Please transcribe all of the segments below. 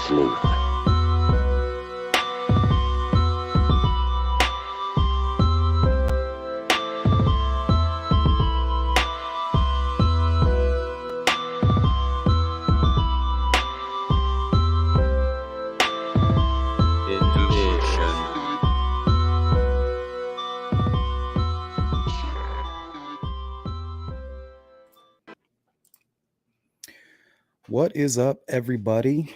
sleuth. What is up, everybody?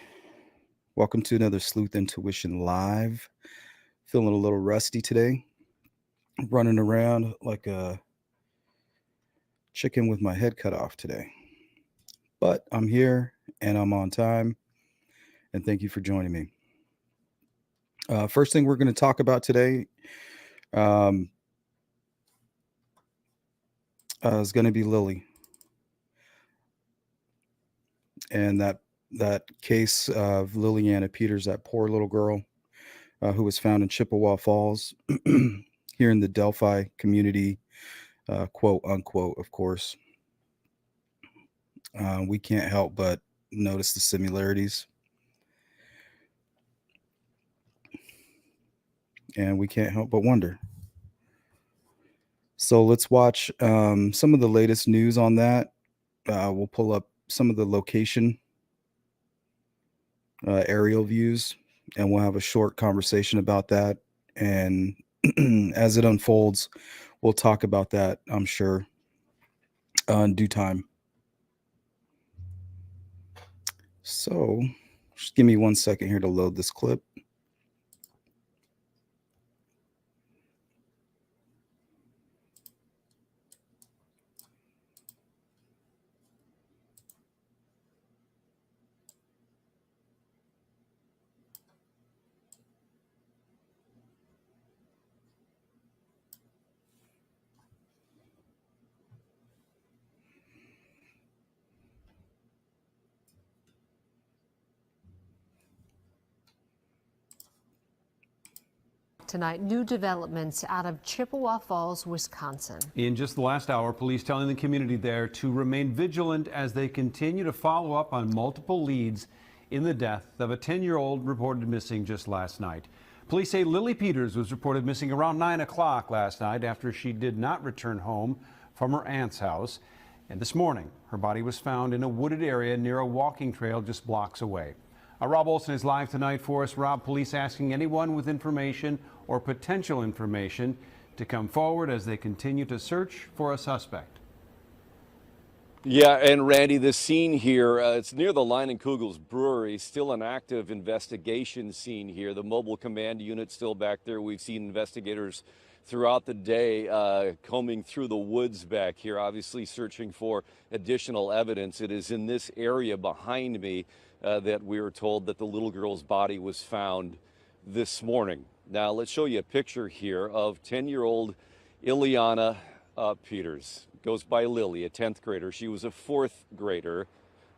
Welcome to another Sleuth Intuition Live. Feeling a little rusty today. Running around like a chicken with my head cut off today. But I'm here and I'm on time. And thank you for joining me. First thing we're going to talk about today is going to be Lilly. And that case of Lilly Peters, that poor little girl who was found in Chippewa Falls here in the Delphi community, quote unquote, of course. We can't help but notice the similarities. And we can't help but wonder. So let's watch some of the latest news on that. We'll pull up some of the location aerial views, and we'll have a short conversation about that. And as it unfolds, we'll talk about that, I'm sure, in due time. So just give me 1 second here to load this clip. Tonight, new developments out of Chippewa Falls, Wisconsin. In just the last hour, police telling the community there to remain vigilant as they continue to follow up on multiple leads in the death of a 10-year-old reported missing just last night. Police say Lilly Peters was reported missing around 9 o'clock last night after she did not return home from her aunt's house. And this morning, her body was found in a wooded area near a walking trail just blocks away. Rob Olson is live tonight for us. Rob, police asking anyone with information or potential information to come forward as they continue to search for a suspect. Yeah, and Randy, the scene here, it's near the Line and Kugel's Brewery, still an active investigation scene here. The mobile command unit still back there. We've seen investigators throughout the day combing through the woods back here, obviously searching for additional evidence. It is in this area behind me that we were told that the little girl's body was found this morning. Now, let's show you a picture here of 10-year-old Lilly Peters. Goes by Lilly, a 10th grader. She was a 4th grader,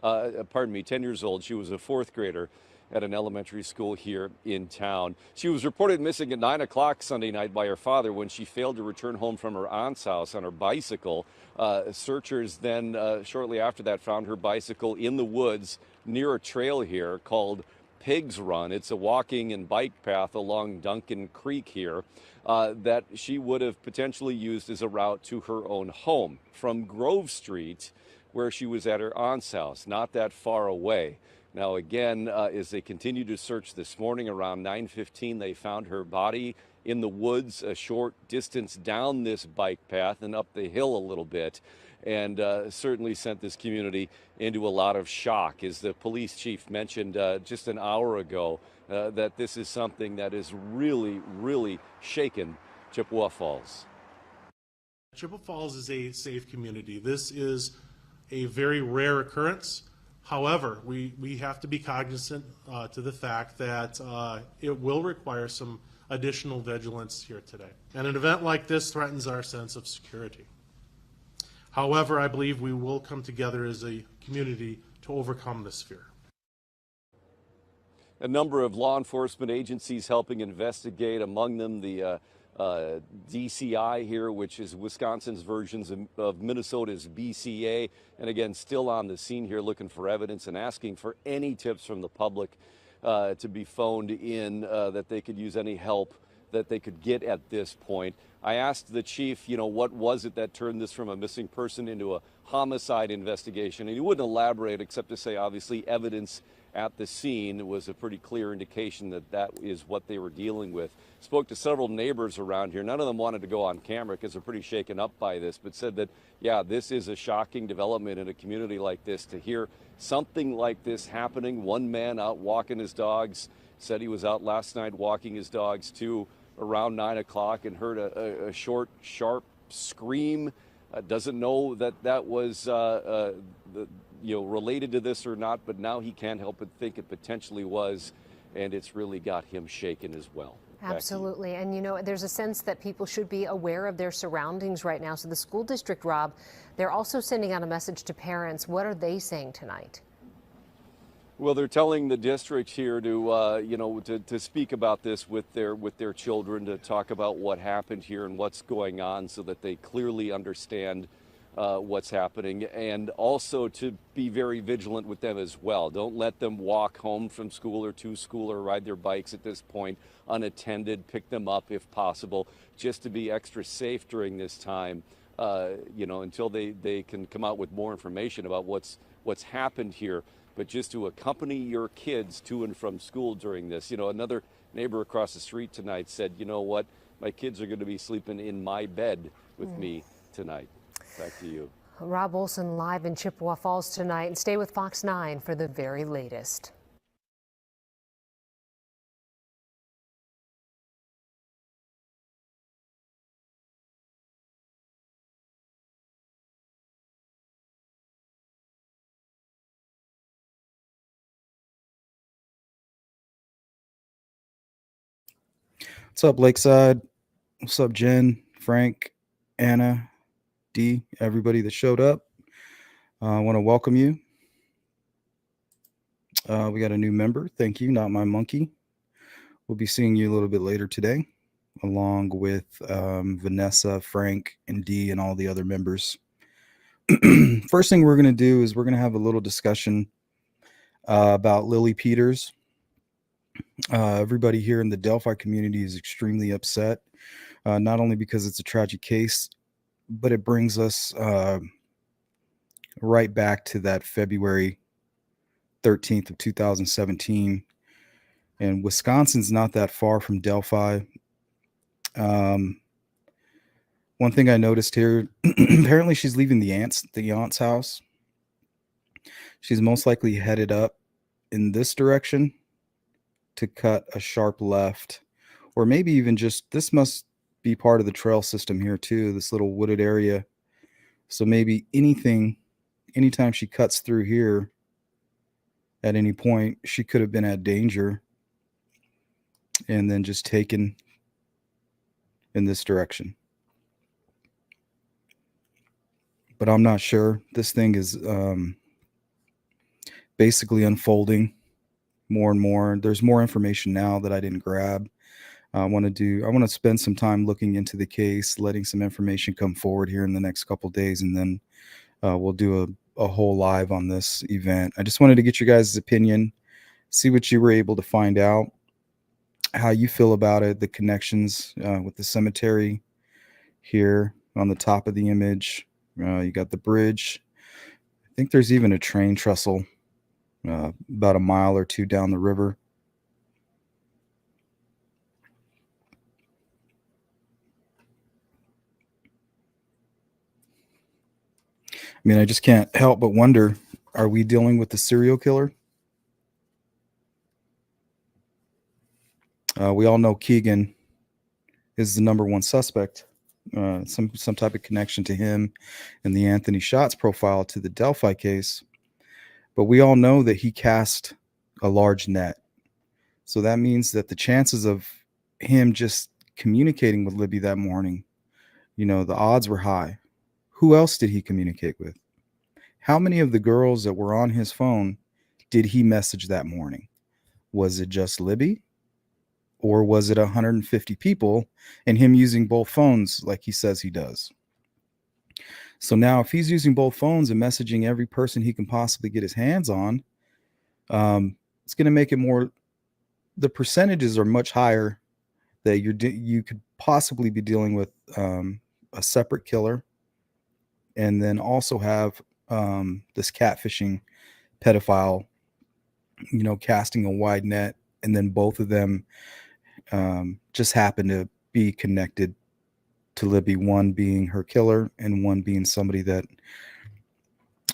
10 years old. She was a 4th grader at an elementary school here in town. She was reported missing at 9 o'clock Sunday night by her father when she failed to return home from her aunt's house on her bicycle. Searchers then, shortly after that, found her bicycle in the woods near a trail here called Pig's Run. It's a walking and bike path along Duncan Creek here that she would have potentially used as a route to her own home from Grove Street, where she was at her aunt's house, not that far away. Now, again, as they continue to search this morning around 9:15, they found her body in the woods a short distance down this bike path and up the hill a little bit, and certainly sent this community into a lot of shock. As the police chief mentioned just an hour ago, that this is something that is really, really shaken Chippewa Falls. Chippewa Falls is a safe community. This is a very rare occurrence. However, we have to be cognizant to the fact that it will require some additional vigilance here today. And an event like this threatens our sense of security. However, I believe we will come together as a community to overcome this fear. A number of law enforcement agencies helping investigate, among them the DCI here, which is Wisconsin's versions of Minnesota's BCA. And again, still on the scene here looking for evidence and asking for any tips from the public to be phoned in, that they could use any help that they could get at this point. I asked the chief, what was it that turned this from a missing person into a homicide investigation? And he wouldn't elaborate except to say, obviously, evidence at the scene was a pretty clear indication that that is what they were dealing with. Spoke to several neighbors around here. None of them wanted to go on camera because they're pretty shaken up by this, but said that, yeah, this is a shocking development in a community like this. To hear something like this happening, one man out walking his dogs, said he was out last night walking his dogs too, around 9 o'clock, and heard a short, sharp scream. Doesn't know that was related to this or not, but now he can't help but think it potentially was, and it's really got him shaken as well. Absolutely. And there's a sense that people should be aware of their surroundings right now. So the school district, Rob, they're also sending out a message to parents. What are they saying tonight? Well, they're telling the district here to speak about this with their children, to talk about what happened here and what's going on, so that they clearly understand what's happening, and also to be very vigilant with them as well. Don't let them walk home from school or to school or ride their bikes at this point unattended. Pick them up if possible, just to be extra safe during this time, until they can come out with more information about what's happened here. But just to accompany your kids to and from school during this. Another neighbor across the street tonight said, you know what, my kids are going to be sleeping in my bed with me tonight. Back to you. Rob Olson live in Chippewa Falls tonight. And stay with Fox 9 for the very latest. What's up, Lakeside? What's up, Jen, Frank, Anna, D, everybody that showed up? I want to welcome you. We got a new member. Thank you, Not My Monkey. We'll be seeing you a little bit later today, along with Vanessa, Frank, and D, and all the other members. First thing we're going to do is we're going to have a little discussion about Lilly Peters. Everybody here in the Delphi community is extremely upset, not only because it's a tragic case, but it brings us right back to that February 13th of 2017. And Wisconsin's not that far from Delphi. One thing I noticed here, apparently she's leaving the aunt's house. She's most likely headed up in this direction to cut a sharp left, or maybe even just, this must be part of the trail system here too, this little wooded area. So maybe anytime she cuts through here at any point, she could have been at danger and then just taken in this direction. But I'm not sure. This thing is basically unfolding more and more. There's more information now that I didn't grab. I want to spend some time looking into the case, letting some information come forward here in the next couple of days, and then we'll do a whole live on this event. I just wanted to get your guys' opinion, see what you were able to find out, how you feel about it, the connections with the cemetery here on the top of the image. You got the bridge. I think there's even a train trestle about a mile or two down the river. I mean, I just can't help but wonder, are we dealing with the serial killer? We all know Keegan is the number one suspect. Some type of connection to him and the Anthony Schatz profile to the Delphi case. But we all know that he cast a large net. So that means that the chances of him just communicating with Libby that morning, the odds were high. Who else did he communicate with? How many of the girls that were on his phone did he message that morning? Was it just Libby? Or was it 150 people and him using both phones like he says he does? So now if he's using both phones and messaging every person he can possibly get his hands on, it's going to make it more the percentages are much higher that you could possibly be dealing with a separate killer, and then also have this catfishing pedophile, casting a wide net, and then both of them just happen to be connected to Libby, one being her killer and one being somebody that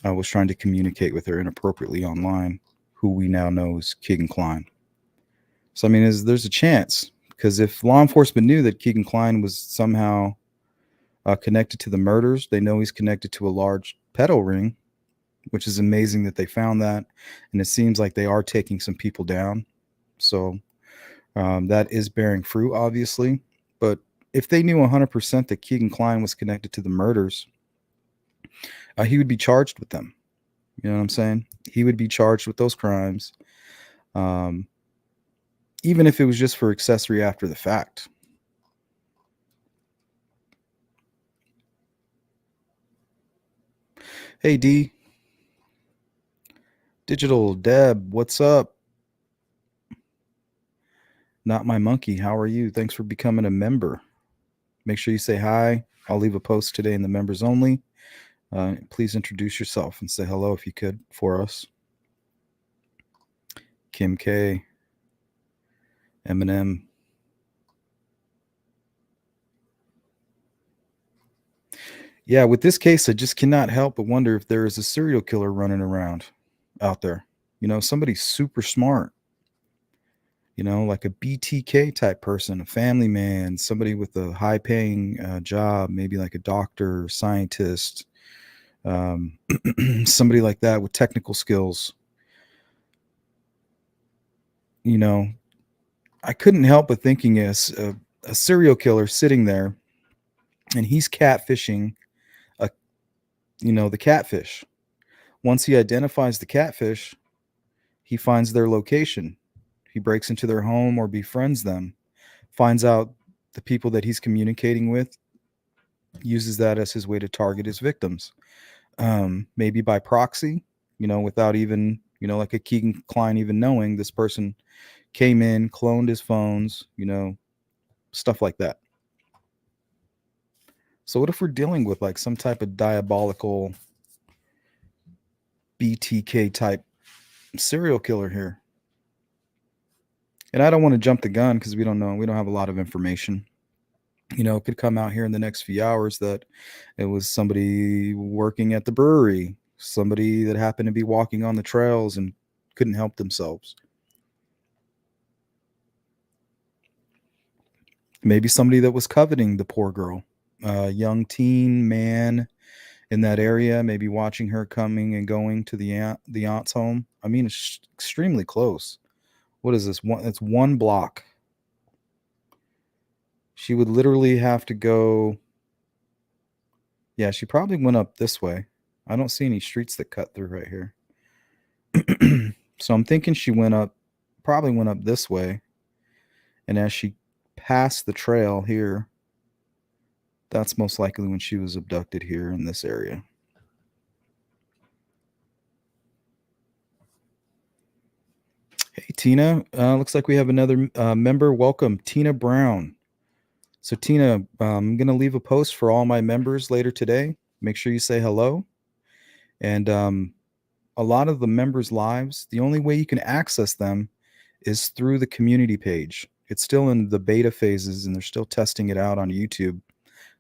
was trying to communicate with her inappropriately online, who we now know is Keegan Kline. So, I mean, there's a chance, because if law enforcement knew that Keegan Kline was somehow connected to the murders, they know he's connected to a large pedo ring, which is amazing that they found that. And it seems like they are taking some people down. So that is bearing fruit, obviously. But if they knew 100% that Keegan Kline was connected to the murders, he would be charged with them. You know what I'm saying? He would be charged with those crimes, even if it was just for accessory after the fact. Hey, D. Digital Deb, what's up? Not my monkey, how are you? Thanks for becoming a member. Make sure you say hi. I'll leave a post today in the members only. Please introduce yourself and say hello if you could for us. Kim K, Eminem. Yeah, with this case, I just cannot help but wonder if there is a serial killer running around out there. Somebody super smart. Like a BTK type person, a family man, somebody with a high paying job, maybe like a doctor, scientist, somebody like that with technical skills. I couldn't help but thinking as a serial killer sitting there, and he's catfishing the catfish. Once he identifies the catfish, he finds their location. He breaks into their home or befriends them, finds out the people that he's communicating with, uses that as his way to target his victims. Maybe by proxy, without even, like a Keegan Kline even knowing this person came in, cloned his phones, stuff like that. So what if we're dealing with like some type of diabolical BTK type serial killer here? And I don't want to jump the gun because we don't know. We don't have a lot of information. It could come out here in the next few hours that it was somebody working at the brewery, somebody that happened to be walking on the trails and couldn't help themselves. Maybe somebody that was coveting the poor girl, a young teen man in that area, maybe watching her coming and going to the aunt's home. I mean, it's extremely close. What is this? It's one block. She would literally have to go. Yeah, she probably went up this way. I don't see any streets that cut through right here. So I'm thinking she probably went up this way. And as she passed the trail here, that's most likely when she was abducted here in this area. Hey, Tina. Looks like we have another member. Welcome, Tina Brown. So, Tina, I'm going to leave a post for all my members later today. Make sure you say hello. And a lot of the members' lives, the only way you can access them is through the community page. It's still in the beta phases, and they're still testing it out on YouTube.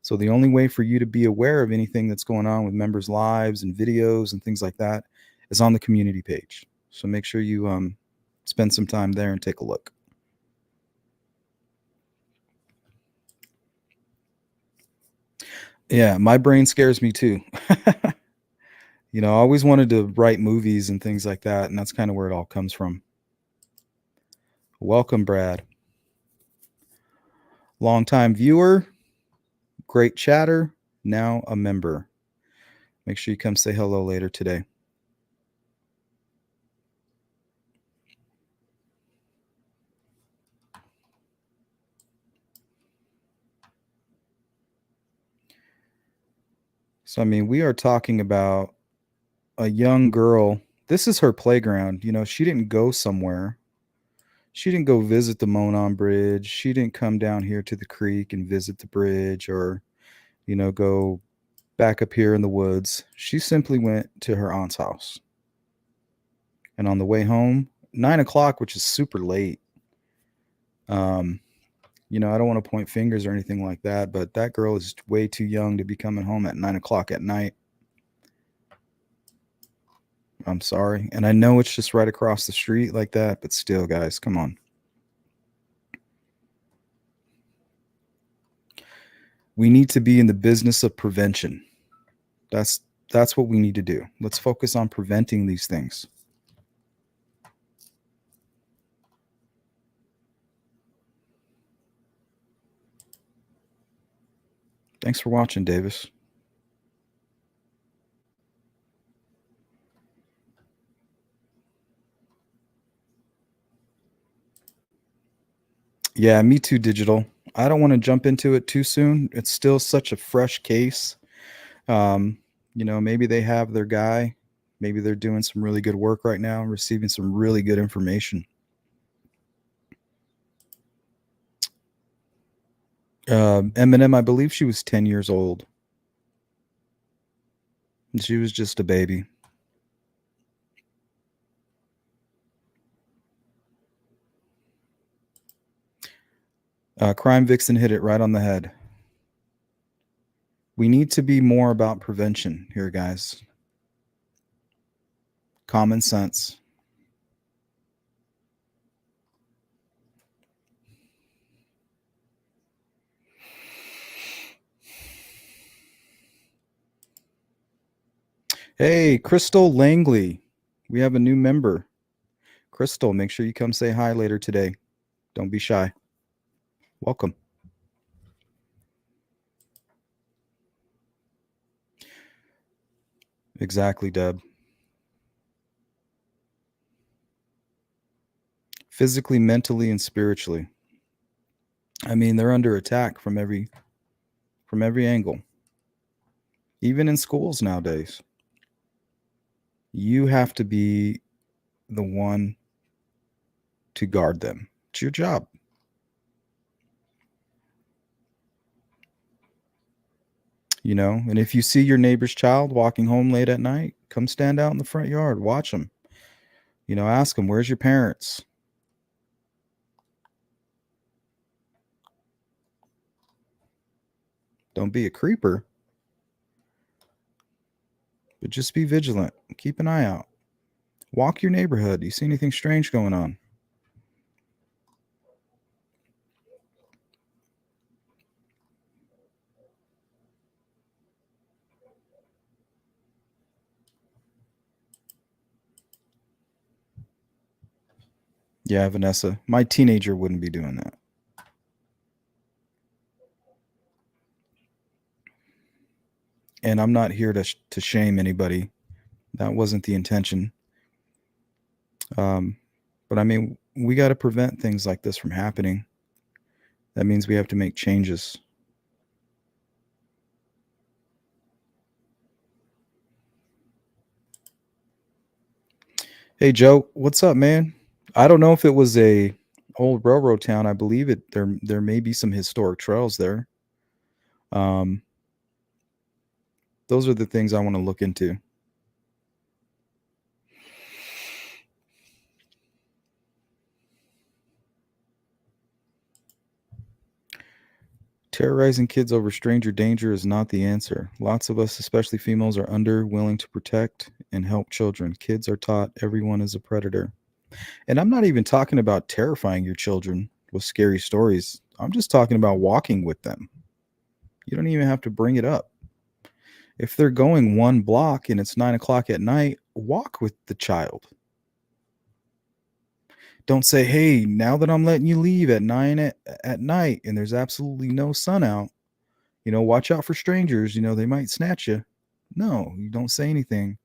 So the only way for you to be aware of anything that's going on with members' lives and videos and things like that is on the community page. So make sure you spend some time there and take a look. Yeah, my brain scares me too. I always wanted to write movies and things like that, and that's kind of where it all comes from. Welcome, Brad. Longtime viewer, great chatter, now a member. Make sure you come say hello later today. So, I mean, we are talking about a young girl. This is her playground. She didn't go somewhere. She didn't go visit the Monon Bridge. She didn't come down here to the creek and visit the bridge, or, go back up here in the woods. She simply went to her aunt's house. And on the way home, 9 o'clock, which is super late. I don't want to point fingers or anything like that, but that girl is way too young to be coming home at 9 o'clock at night. I'm sorry. And I know it's just right across the street like that, but still, guys, come on. We need to be in the business of prevention. That's what we need to do. Let's focus on preventing these things. Thanks for watching, Davis. Yeah, me too, Digital. I don't want to jump into it too soon. It's still such a fresh case. Maybe they have their guy. Maybe they're doing some really good work right now, receiving some really good information. Eminem, I believe she was 10 years old. And she was just a baby. Crime Vixen hit it right on the head. We need to be more about prevention here, guys. Common sense. Hey, Crystal Langley. We have a new member. Crystal, make sure you come say hi later today. Don't be shy. Welcome. Exactly, Deb. Physically, mentally, and spiritually. I mean, they're under attack from every angle. Even in schools nowadays. You have to be the one to guard them. It's your job. And if you see your neighbor's child walking home late at night, come stand out in the front yard, watch them. Ask them, where's your parents? Don't be a creeper, but just be vigilant. Keep an eye out. Walk your neighborhood. You see anything strange going on? Yeah, Vanessa, my teenager wouldn't be doing that. And I'm not here to shame anybody. That wasn't the intention. But I mean, we got to prevent things like this from happening. That means we have to make changes. Hey, Joe, what's up, man? I don't know if it was a old railroad town. I believe it. There may be some historic trails there. Those are the things I want to look into. Terrorizing kids over stranger danger is not the answer. Lots of us, especially females, are willing to protect and help children. Kids are taught everyone is a predator. And I'm not even talking about terrifying your children with scary stories. I'm just talking about walking with them. You don't even have to bring it up. If they're going 1 block and it's 9 o'clock at night, walk with the child. Don't say, hey, now that I'm letting you leave at 9 at night and there's absolutely no sun out, watch out for strangers. They might snatch you. No, you don't say anything.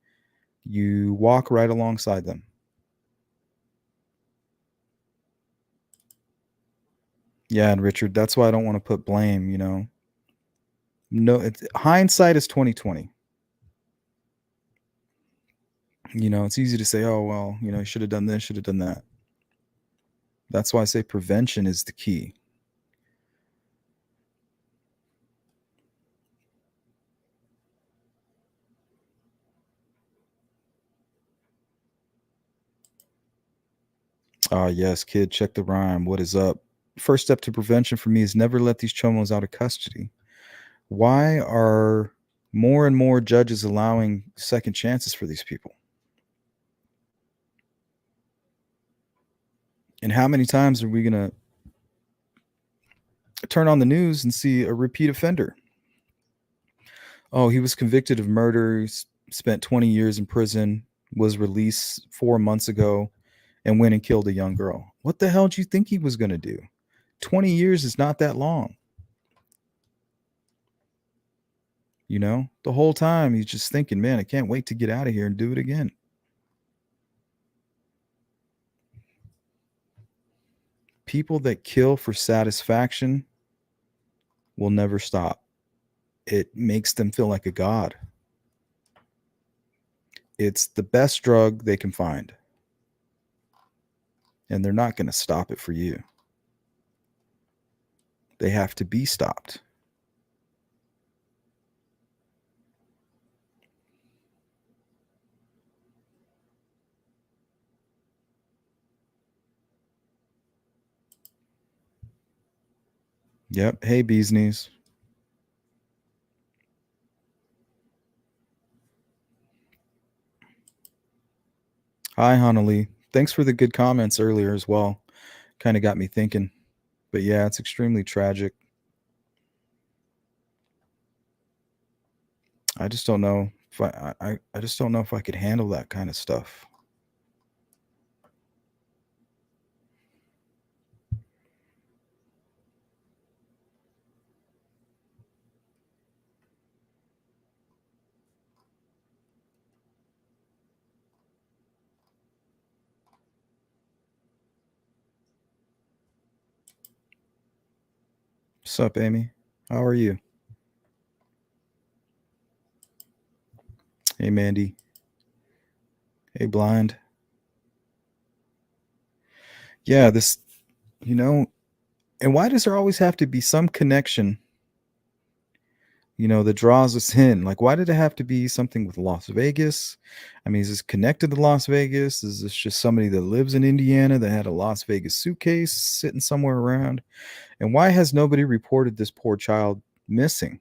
You walk right alongside them. Yeah, and Richard, that's why I don't want to put blame, No, hindsight is 2020. It's easy to say, oh, well, you should have done this, should have done that. That's why I say prevention is the key. Ah, yes, kid, check the rhyme. What is up? First step to prevention for me is never let these chomos out of custody. Why are more and more judges allowing second chances for these people? And how many times are we going to turn on the news and see a repeat offender? Oh, he was convicted of murder, spent 20 years in prison, was released 4 months ago, and went and killed a young girl. What the hell do you think he was going to do? 20 years is not that long. You know, the whole time he's just thinking, man, I can't wait to get out of here and do it again. People that kill for satisfaction will never stop. It makes them feel like a god. It's the best drug they can find. And they're not going to stop it for you. They have to be stopped. Yep. Hey, bee's knees. Hi, Hanali. Thanks for the good comments earlier as well. Kind of got me thinking. But yeah, it's extremely tragic. I just don't know if I just don't know if I could handle that kind of stuff. What's up, Amy? How are you? Hey, Mandy. Hey, Blind. Yeah, this, you know, and why does there always have to be some connection, you know, that draws us in? Like, why did it have to be something with Las Vegas? I mean, is this connected to Las Vegas? Is this just somebody that lives in Indiana that had a Las Vegas suitcase sitting somewhere around? And why has nobody reported this poor child missing?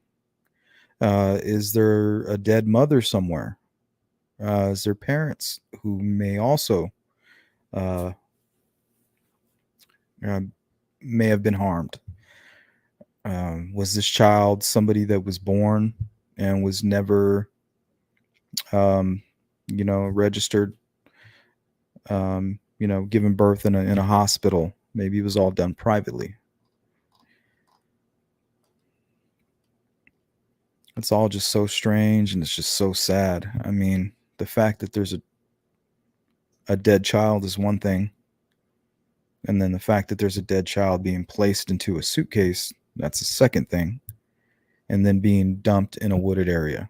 Is there a dead mother somewhere? Is there parents who may also may have been harmed? Was this child somebody that was born and was never, you know, registered, you know, given birth in a hospital? Maybe it was all done privately. It's all just so strange, and it's just so sad. I mean, the fact that there's a dead child is one thing. And then the fact that there's a dead child being placed into a suitcase, that's a second thing. And then being dumped in a wooded area.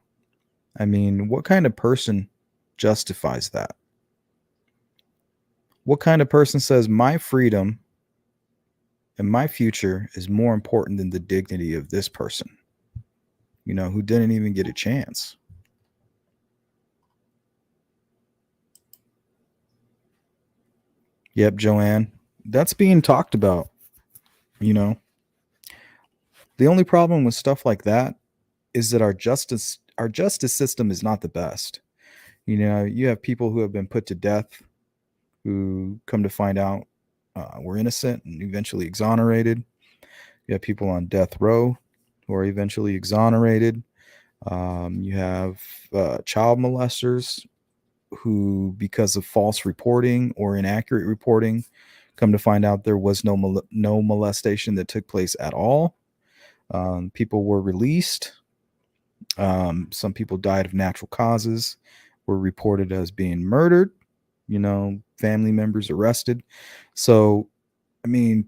I mean, what kind of person justifies that? What kind of person says my freedom and my future is more important than the dignity of this person, you know, who didn't even get a chance? Yep, Joanne. That's being talked about, you know. The only problem with stuff like that is that our justice system is not the best. You know, you have people who have been put to death who come to find out were innocent and eventually exonerated. You have people on death row who are eventually exonerated. You have child molesters who, because of false reporting or inaccurate reporting, come to find out there was no molestation that took place at all. People were released. Some people died of natural causes, were reported as being murdered, you know, family members arrested. So, I mean,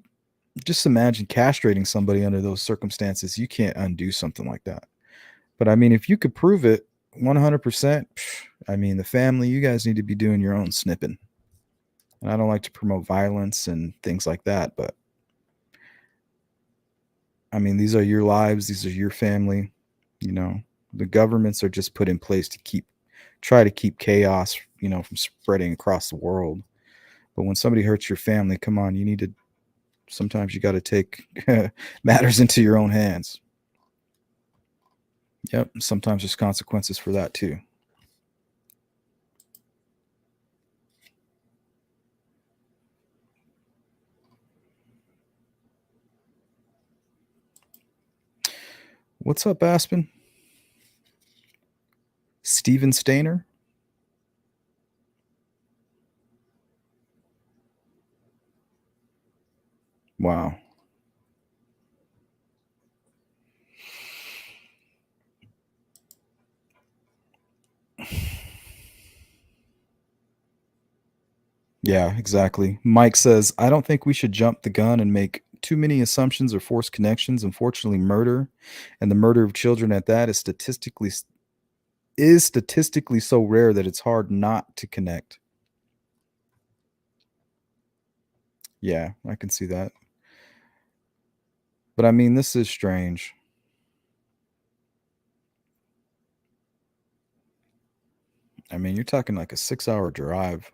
just imagine castrating somebody under those circumstances. You can't undo something like that. But I mean, if you could prove it 100%, I mean, the family, you guys need to be doing your own snipping. And I don't like to promote violence and things like that, but I mean, these are your lives, these are your family, you know. The governments are just put in place to try to keep chaos, from spreading across the world. But when somebody hurts your family, come on, sometimes you got to take matters into your own hands. Yep, sometimes there's consequences for that too. What's up, Aspen? Steven Stainer? Wow. Yeah, exactly. Mike says, I don't think we should jump the gun and make too many assumptions or force connections. Unfortunately, murder and the murder of children at that is statistically so rare that it's hard not to connect. Yeah, I can see that. But I mean, this is strange. I mean, you're talking like a 6-hour drive.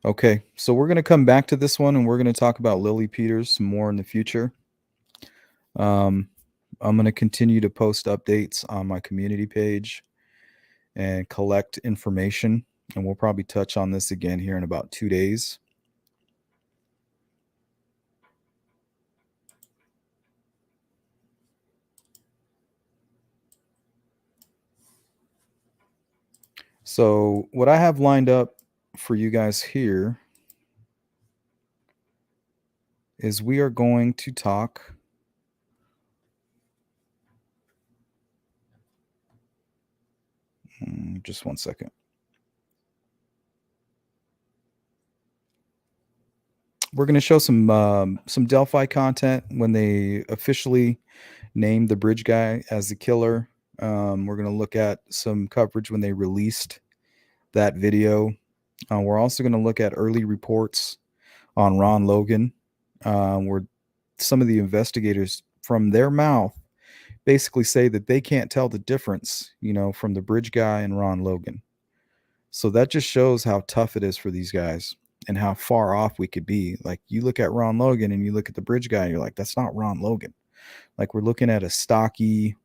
Okay, so we're going to come back to this one and we're going to talk about Lilly Peters some more in the future. I'm going to continue to post updates on my community page and collect information. And we'll probably touch on this again here in about 2 days. So what I have lined up for you guys here is we are going to talk just one second. We're going to show some Delphi content when they officially named the bridge guy as the killer. We're going to look at some coverage when they released that video. We're also going to look at early reports on Ron Logan, where some of the investigators from their mouth basically say that they can't tell the difference, from the bridge guy and Ron Logan. So that just shows how tough it is for these guys and how far off we could be. Like, you look at Ron Logan and you look at the bridge guy, and you're like, that's not Ron Logan. Like, we're looking at a stocky,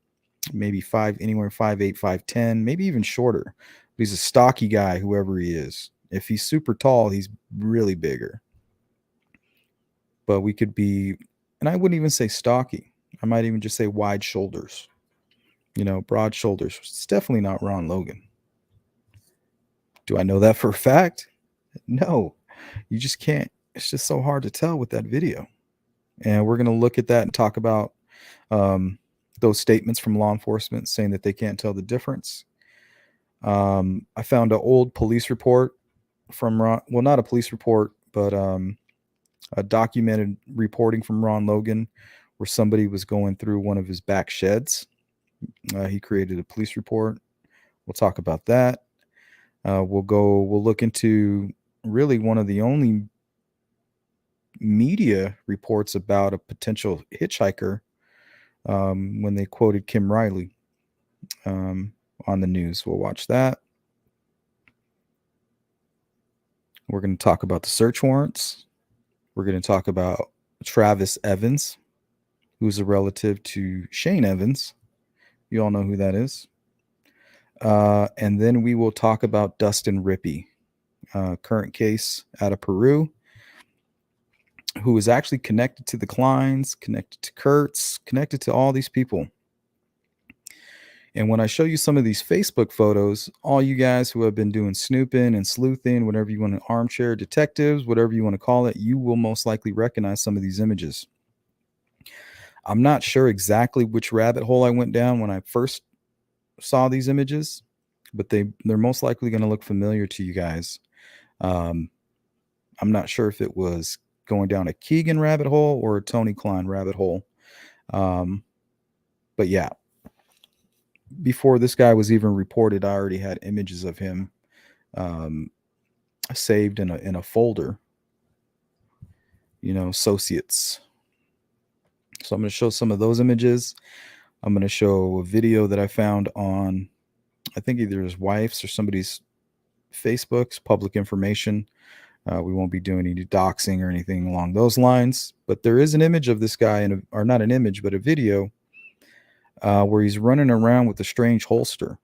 maybe anywhere 5'8", 5'10", maybe even shorter. But he's a stocky guy, whoever he is. If he's super tall, he's really bigger. But we could be, and I wouldn't even say stocky. I might even just say wide shoulders, broad shoulders. It's definitely not Ron Logan. Do I know that for a fact? No, you just can't. It's just so hard to tell with that video. And we're going to look at that and talk about those statements from law enforcement saying that they can't tell the difference. I found an old police report from not a police report, but a documented reporting from Ron Logan where somebody was going through one of his back sheds. He created a police report. We'll talk about that. We'll look into really one of the only media reports about a potential hitchhiker when they quoted Kim Riley on the news. We'll watch that. We're going to talk about the search warrants. We're going to talk about Travis Evans, who's a relative to Shane Evans. You all know who that is. And then we will talk about Dustin Rippey, current case out of Peru, who is actually connected to the Kleins, connected to Kurtz, connected to all these people. And when I show you some of these Facebook photos, all you guys who have been doing snooping and sleuthing, whatever you want to, armchair detectives, whatever you want to call it, you will most likely recognize some of these images. I'm not sure exactly which rabbit hole I went down when I first saw these images, but they're most likely going to look familiar to you guys. I'm not sure if it was going down a Keegan rabbit hole or a Tony Klein rabbit hole. But yeah, before this guy was even reported, I already had images of him saved in a folder, associates. So I'm going to show some of those images. I'm going to show a video that I found on, I think either his wife's or somebody's Facebook's public information. We won't be doing any doxing or anything along those lines, but there is an image of this guy, or not an image, but a video where he's running around with a strange holster.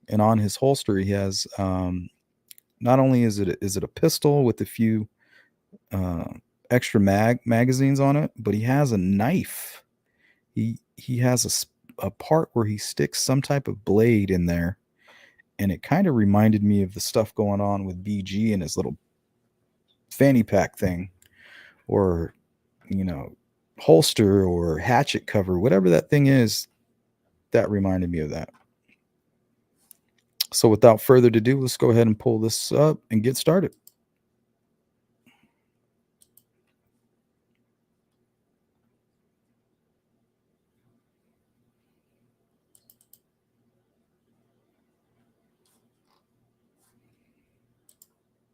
And on his holster, he has, not only is it a pistol with a few extra magazines on it, but he has a knife. He has a part where he sticks some type of blade in there, and it kind of reminded me of the stuff going on with BG and his little fanny pack thing, or holster or hatchet cover, whatever that thing is. That reminded me of that. So without further ado, let's go ahead and pull this up and get started.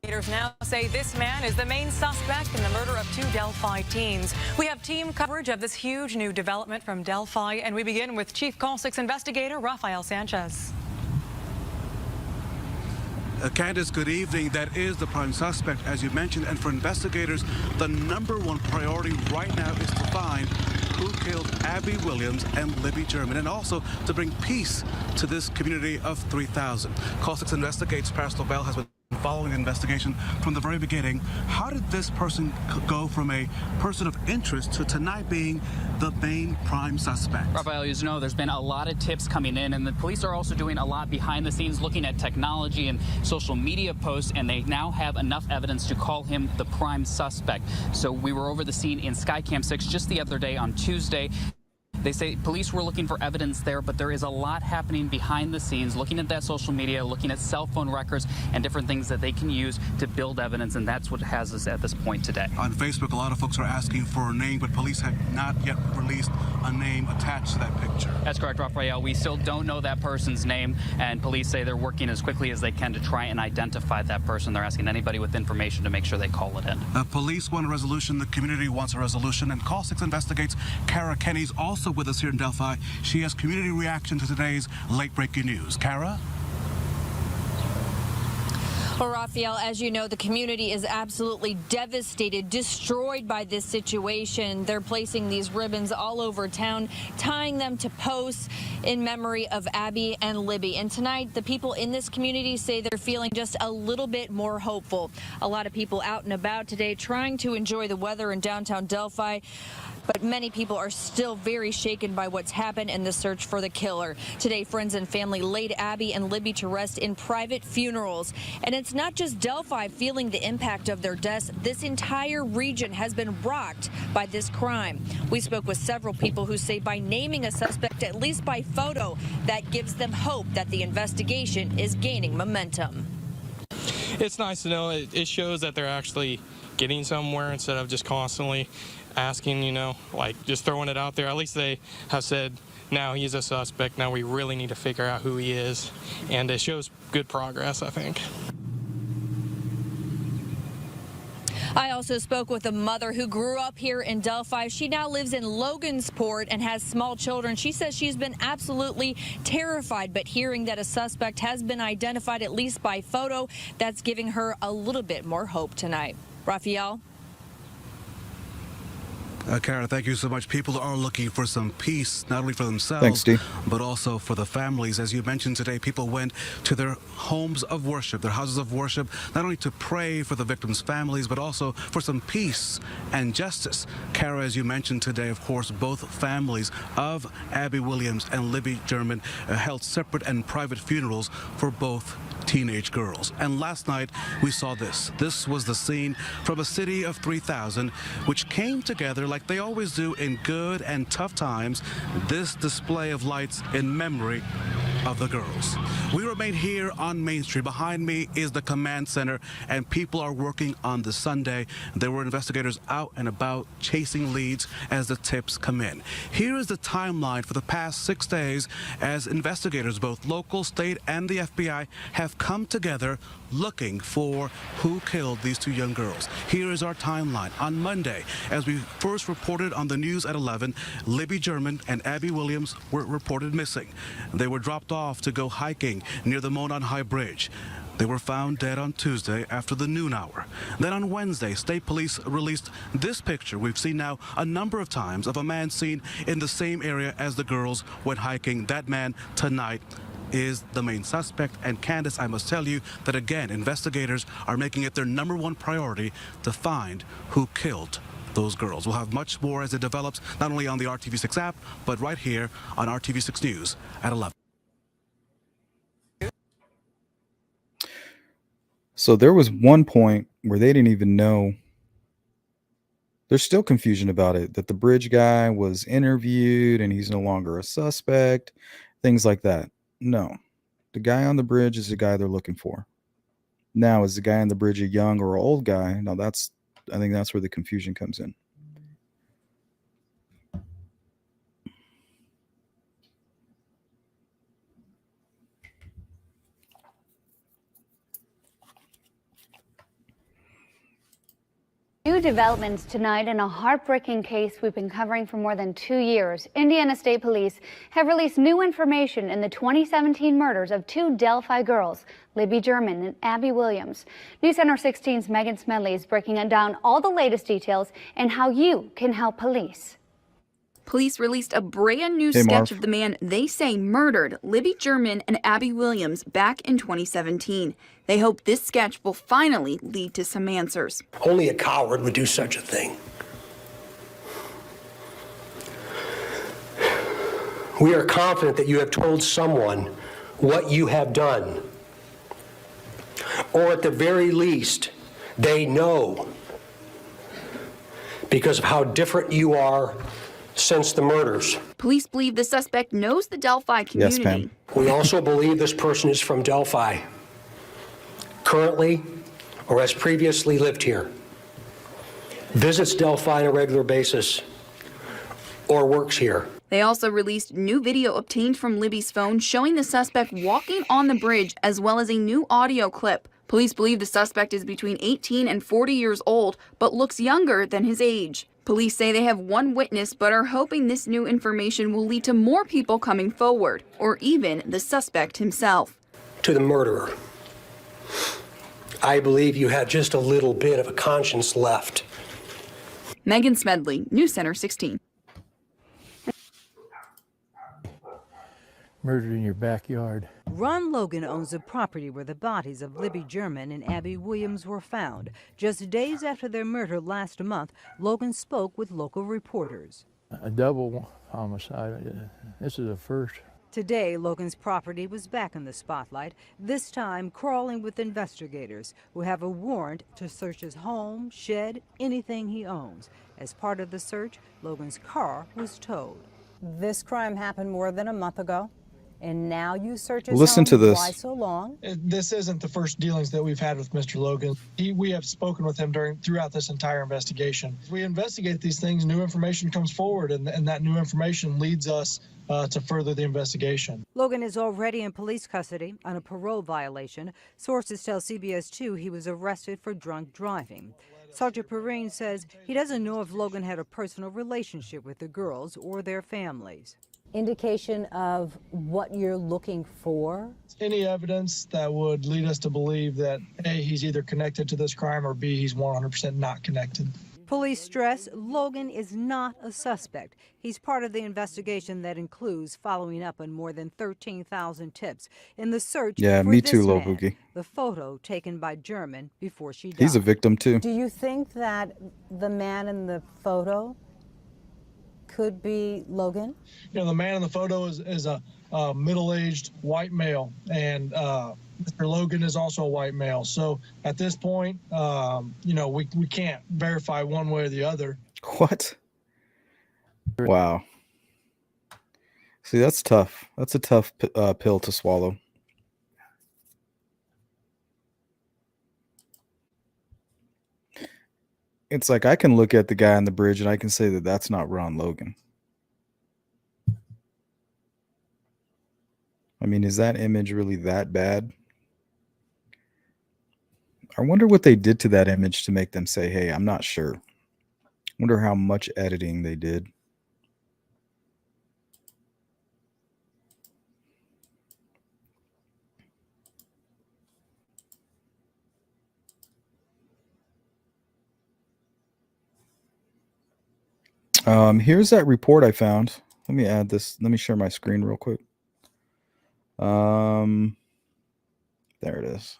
Investigators now say this man is the main suspect in the murder of 2 Delphi teens. We have team coverage of this huge new development from Delphi, and we begin with Chief Call 6 investigator Rafael Sanchez. Candace, good evening. That is the prime suspect, as you mentioned, and for investigators, the #1 priority right now is to find who killed Abby Williams and Libby German, and also to bring peace to this community of 3,000. Call 6 Investigates Pastor Bell has been following the investigation from the very beginning. How did this person go from a person of interest to tonight being the main prime suspect? Rafael, as you know, there's been a lot of tips coming in, and the police are also doing a lot behind the scenes, looking at technology and social media posts, and they now have enough evidence to call him the prime suspect. So we were over the scene in Skycam 6 just the other day on Tuesday. They say police were looking for evidence there, but there is a lot happening behind the scenes, looking at that social media, looking at cell phone records and different things that they can use to build evidence, and that's what has us at this point today. On Facebook, a lot of folks are asking for a name, but police have not yet released a name attached to that picture. That's correct, Rafael. We still don't know that person's name, and police say they're working as quickly as they can to try and identify that person. They're asking anybody with information to make sure they call it in. Police want a resolution. The community wants a resolution, and Call 6 Investigates Kara Kenny's also with us here in Delphi. She has community reaction to today's late-breaking news. Kara? Well, Rafael, as you know, the community is absolutely devastated, destroyed by this situation. They're placing these ribbons all over town, tying them to posts in memory of Abby and Libby. And tonight, the people in this community say they're feeling just a little bit more hopeful. A lot of people out and about today trying to enjoy the weather in downtown Delphi. But many people are still very shaken by what's happened in the search for the killer. Today, friends and family laid Abby and Libby to rest in private funerals. And it's not just Delphi feeling the impact of their deaths. This entire region has been rocked by this crime. We spoke with several people who say by naming a suspect, at least by photo, that gives them hope that the investigation is gaining momentum. It's nice to know it shows that they're actually getting somewhere instead of just constantly asking, like just throwing it out there. At least they have said, now he's a suspect. Now we really need to figure out who he is. And it shows good progress, I think. I also spoke with a mother who grew up here in Delphi. She now lives in Logansport and has small children. She says she's been absolutely terrified, but hearing that a suspect has been identified, at least by photo, that's giving her a little bit more hope tonight. Rafael? Kara, thank you so much. People are looking for some peace, not only for themselves, Thanks, Steve. but also for the families. As you mentioned today, people went to their homes of worship, their houses of worship, not only to pray for the victims' families, but also for some peace and justice. Kara, as you mentioned today, of course, both families of Abby Williams and Libby German held separate and private funerals for both teenage girls. And last night, we saw this. This was the scene from a city of 3,000, which came together like they always do in good and tough times, this display of lights in memory of the girls. We remain here on Main Street. Behind me is the command center, and people are working on this Sunday. There were investigators out and about chasing leads as the tips come in. Here is the timeline for the past 6 days as investigators, both local, state, and the FBI, have come together looking for who killed these 2 young girls. Here is our timeline. On Monday, as we first reported on the news at 11, Libby German and Abby Williams were reported missing. They were dropped off to go hiking near the Monon High Bridge. They were found dead on Tuesday after the noon hour. Then on Wednesday, state police released this picture we've seen now a number of times of a man seen in the same area as the girls went hiking. That man tonight is the main suspect. And Candace, I must tell you that again, investigators are making it their #1 priority to find who killed those girls. We'll have much more as it develops, not only on the RTV6 app, but right here on RTV6 News at 11. So there was one point where they didn't even know. There's still confusion about it, that the bridge guy was interviewed and he's no longer a suspect, things like that. No, the guy on the bridge is the guy they're looking for. Now, is the guy on the bridge a young or old guy? No, I think that's where the confusion comes in. New developments tonight in a heartbreaking case we've been covering for more than 2 years. Indiana State Police have released new information in the 2017 murders of 2 Delphi girls, Libby German and Abby Williams. News Center 16's Megan Smedley is breaking down all the latest details and how you can help police. Police released a brand new sketch of the man they say murdered Libby German and Abby Williams back in 2017. They hope this sketch will finally lead to some answers. Only a coward would do such a thing. We are confident that you have told someone what you have done. Or at the very least, they know because of how different you are since the murders. Police believe the suspect knows the Delphi community. Yes, ma'am. We also believe this person is from Delphi, currently or has previously lived here, visits Delphi on a regular basis, or works here. They also released new video obtained from Libby's phone showing the suspect walking on the bridge, as well as a new audio clip. Police believe the suspect is between 18 and 40 years old, but looks younger than his age. Police say they have one witness, but are hoping this new information will lead to more people coming forward, or even the suspect himself. To the murderer, I believe you had just a little bit of a conscience left. Megan Smedley, News Center 16. Murdered in your backyard. Ron Logan owns a property where the bodies of Libby German and Abby Williams were found. Just days after their murder last month, Logan spoke with local reporters. A double homicide. This is a first. Today, Logan's property was back in the spotlight, this time crawling with investigators who have a warrant to search his home, shed, anything he owns. As part of the search, Logan's car was towed. This crime happened more than a month ago. And now you search his Listen home. to this. Why so long? This isn't the first dealings that we've had with Mr. Logan. We have spoken with him throughout this entire investigation. We investigate these things, new information comes forward, and that new information leads us to further the investigation. Logan is already in police custody on a parole violation. Sources tell CBS 2 he was arrested for drunk driving. Sergeant Perrine says he doesn't know if Logan had a personal relationship with the girls or their families. Indication of what you're looking for? Any evidence that would lead us to believe that A, he's either connected to this crime, or B, he's 100% not connected. Police stress Logan is not a suspect. He's part of the investigation that includes following up on more than 13,000 tips in the search Yeah, for me this too, Lil man, Boogie. the photo taken by German before she died. He's a victim too. Do you think that the man in the photo could be Logan? You know, the man in the photo is a middle-aged white male, and Mr. Logan is also a white male. So at this point, you know, we can't verify one way or the other. What? Wow. See, that's tough. That's a tough pill to swallow. It's like I can look at the guy on the bridge and I can say that that's not Ron Logan. I mean, is that image really that bad? I wonder what they did to that image to make them say, hey, I'm not sure. Wonder how much editing they did. Here's that report I found. Let me add this. Let me share my screen real quick. There it is.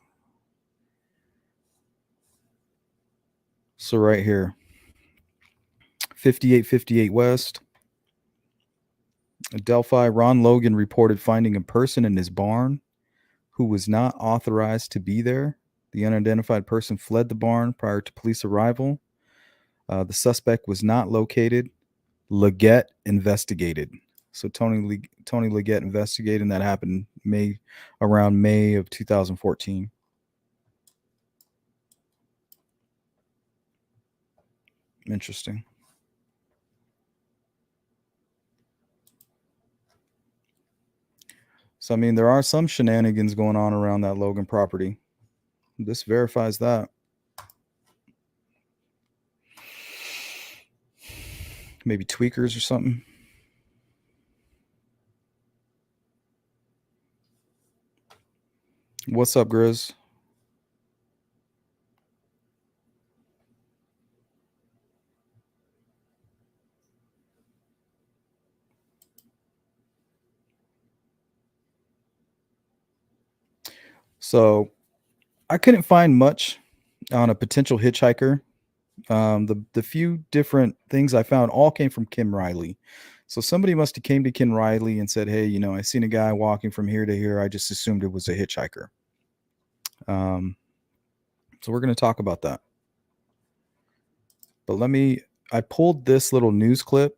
So right here, 5858 West, Delphi, Ron Logan reported finding a person in his barn who was not authorized to be there. The unidentified person fled the barn prior to police arrival. The suspect was not located. Leggett investigated. So Tony Leggett investigated, and that happened around May of 2014. Interesting. So, I mean, there are some shenanigans going on around that Logan property. This verifies that. Maybe tweakers or something. What's up, Grizz? So I couldn't find much on a potential hitchhiker. The few different things I found all came from Kim Riley. So somebody must have came to Kim Riley and said, hey, you know, I seen a guy walking from here to here. I just assumed it was a hitchhiker. So we're going to talk about that. But I pulled this little news clip.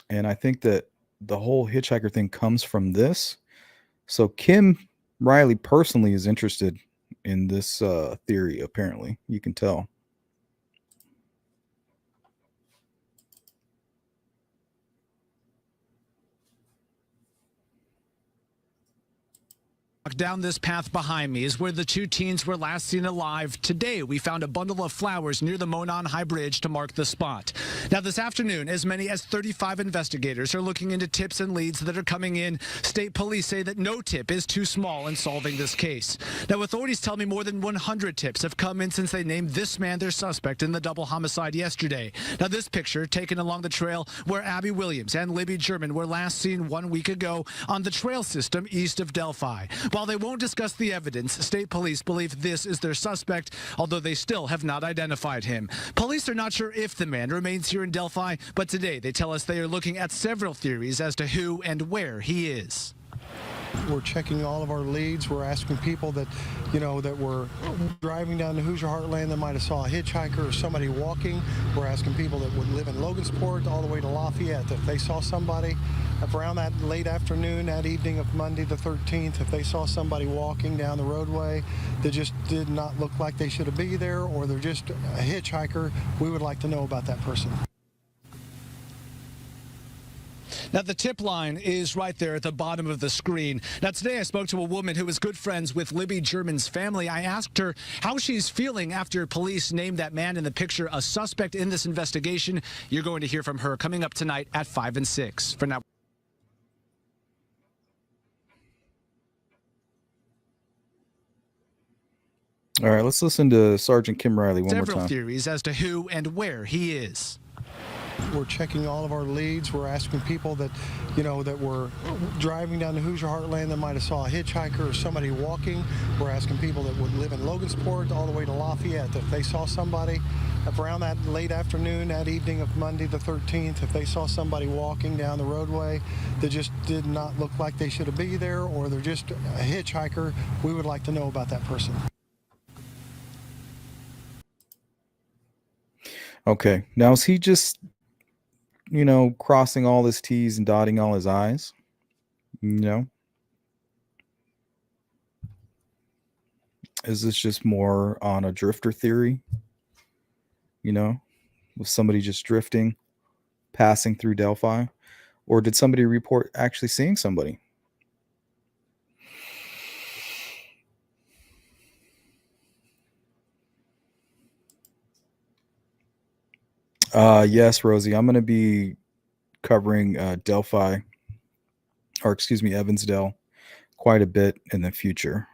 And I think that the whole hitchhiker thing comes from this. So Kim Riley personally is interested in this theory, apparently. You can tell. Down this path behind me is where the two teens were last seen alive. Today, we found a bundle of flowers near the Monon High Bridge to mark the spot. Now, this afternoon, as many as 35 investigators are looking into tips and leads that are coming in. State police say that no tip is too small in solving this case. Now, authorities tell me more than 100 tips have come in since they named this man their suspect in the double homicide yesterday. Now, this picture taken along the trail where Abby Williams and Libby German were last seen 1 week ago on the trail system east of Delphi. While they won't discuss the evidence, state police believe this is their suspect, although they still have not identified him. Police are not sure if the man remains here in Delphi, but today they tell us they are looking at several theories as to who and where he is. We're checking all of our leads. We're asking people that, you know, that were driving down to Hoosier Heartland that might have saw a hitchhiker or somebody walking. We're asking people that would live in Logansport all the way to Lafayette. If they saw somebody around that late afternoon, that evening of Monday the 13th, if they saw somebody walking down the roadway that just did not look like they should have been there, or they're just a hitchhiker, we would like to know about that person. Now, the tip line is right there at the bottom of the screen. Now, today I spoke to a woman who is good friends with Libby German's family. I asked her how she's feeling after police named that man in the picture a suspect in this investigation. You're going to hear from her coming up tonight at 5 and 6. For now. All right, let's listen to Sergeant Kim Riley one more Several time. theories as to who and where he is. We're checking all of our leads. We're asking people that, that were driving down the Hoosier Heartland that might have saw a hitchhiker or somebody walking. We're asking people that would live in Logansport all the way to Lafayette. If they saw somebody around that late afternoon, that evening of Monday the 13th, if they saw somebody walking down the roadway that just did not look like they should be there, or they're just a hitchhiker, we would like to know about that person. Okay, now is he just, crossing all his T's and dotting all his I's? Is this just more on a drifter theory? Was somebody just drifting, passing through Delphi? Or did somebody report actually seeing somebody? Yes, Rosie, I'm going to be covering Delphi, or excuse me, Evansdale, quite a bit in the future.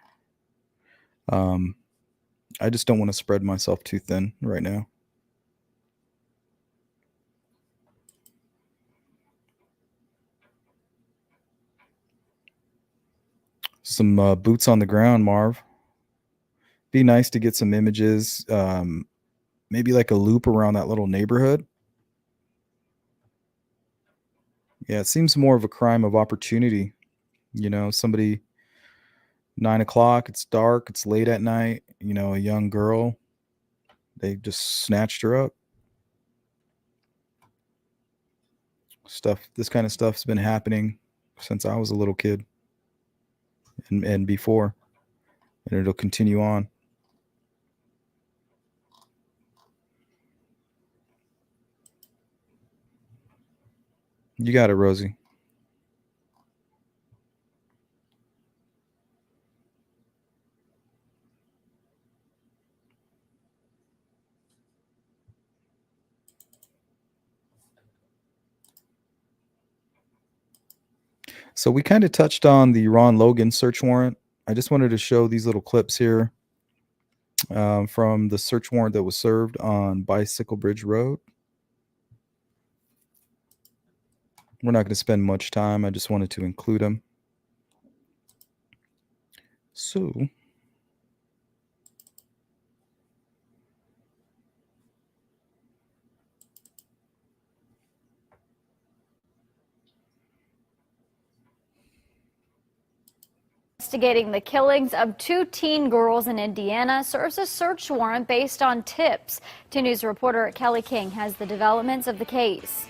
I just don't want to spread myself too thin right now. Some boots on the ground, Marv. Be nice to get some images. Maybe like a loop around that little neighborhood. Yeah, it seems more of a crime of opportunity. Somebody, 9 o'clock, it's dark, it's late at night, a young girl, they just snatched her up. This kind of stuff's been happening since I was a little kid and before, and it'll continue on. You got it, Rosie. So we kind of touched on the Ron Logan search warrant. I just wanted to show these little clips here from the search warrant that was served on Bicycle Bridge Road. We're not going to spend much time. I just wanted to include them. So Investigating the killings of 2 teen girls in Indiana serves a search warrant based on tips. 2 News reporter Kelly King has the developments of the case.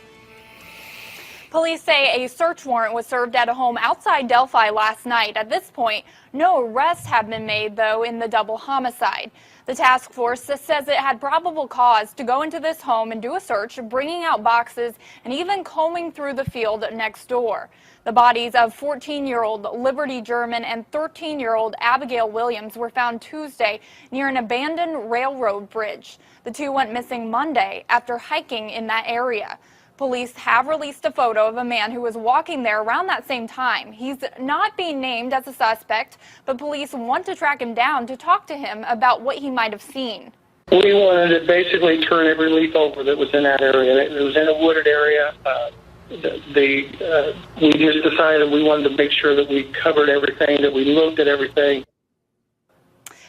Police say a search warrant was served at a home outside Delphi last night. At this point, no arrests have been made, though, in the double homicide. The task force says it had probable cause to go into this home and do a search, bringing out boxes and even combing through the field next door. The bodies of 14-year-old Liberty German and 13-year-old Abigail Williams were found Tuesday near an abandoned railroad bridge. The 2 went missing Monday after hiking in that area. Police have released a photo of a man who was walking there around that same time. He's not being named as a suspect, but police want to track him down to talk to him about what he might have seen. We wanted to basically turn every leaf over that was in that area. It was in a wooded area. We just decided we wanted to make sure that we covered everything, that we looked at everything.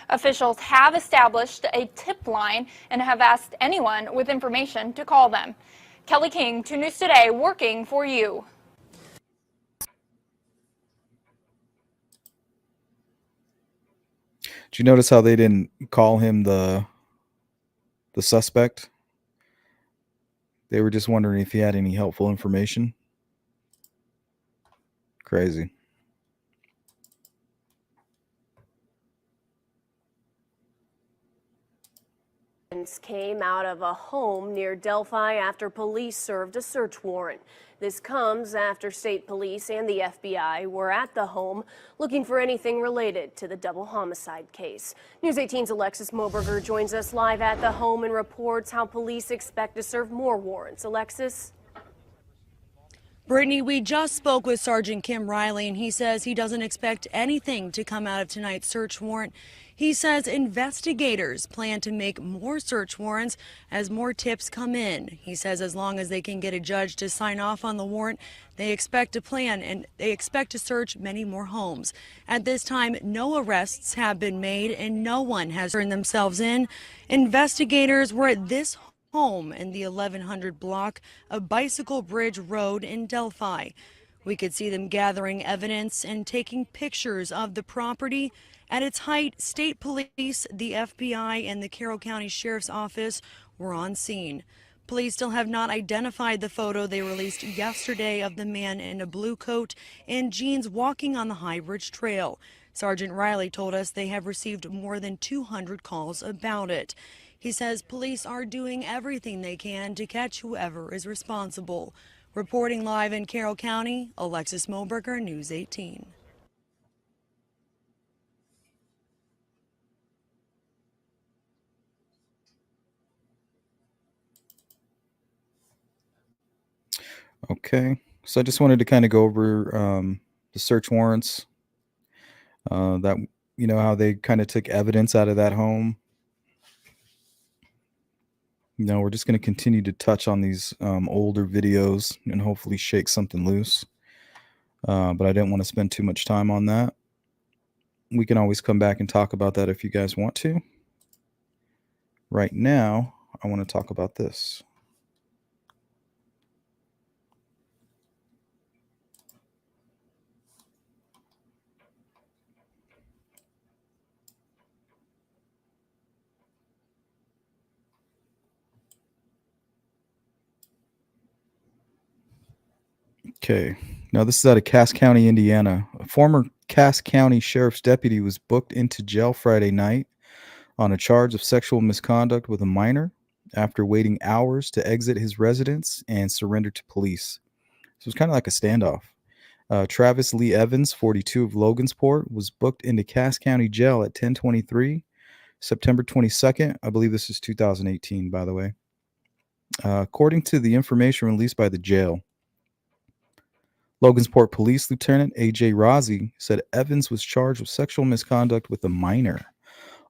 Officials have established a tip line and have asked anyone with information to call them. Kelly King, 2 News Today, working for you. Did you notice how they didn't call him the suspect? They were just wondering if he had any helpful information. Crazy. Came out of a home near Delphi after police served a search warrant. This comes after state police and the FBI were at the home looking for anything related to the double homicide case. News 18's Alexis Moberger joins us live at the home and reports how police expect to serve more warrants. Alexis? Brittany, we just spoke with Sergeant Kim Riley, and he says he doesn't expect anything to come out of tonight's search warrant. He says investigators plan to make more search warrants as more tips come in. He says as long as they can get a judge to sign off on the warrant, they expect to plan and they expect to search many more homes. At this time, no arrests have been made and no one has turned themselves in. Investigators were at this home in the 1100 block of Bicycle Bridge Road in Delphi. We could see them gathering evidence and taking pictures of the property. At its height, state police, the FBI, and the Carroll County Sheriff's Office were on scene. Police still have not identified the photo they released yesterday of the man in a blue coat and jeans walking on the High Bridge Trail. Sergeant Riley told us they have received more than 200 calls about it. He says police are doing everything they can to catch whoever is responsible. Reporting live in Carroll County, Alexis Moberger, News 18. Okay, so I just wanted to kind of go over the search warrants, that, you know, how they kind of took evidence out of that home. You know, we're just going to continue to touch on these older videos and hopefully shake something loose. But I didn't want to spend too much time on that. We can always come back and talk about that if you guys want to. Right now, I want to talk about this. Okay, now this is out of Cass County, Indiana. A former Cass County Sheriff's deputy was booked into jail Friday night on a charge of sexual misconduct with a minor after waiting hours to exit his residence and surrender to police. So it was kind of like a standoff. Travis Lee Evans, 42 of Logansport, was booked into Cass County Jail at 10:23, September 22nd. I believe this is 2018, by the way. According to the information released by the jail, Logansport Police Lieutenant A.J. Rozzi said Evans was charged with sexual misconduct with a minor,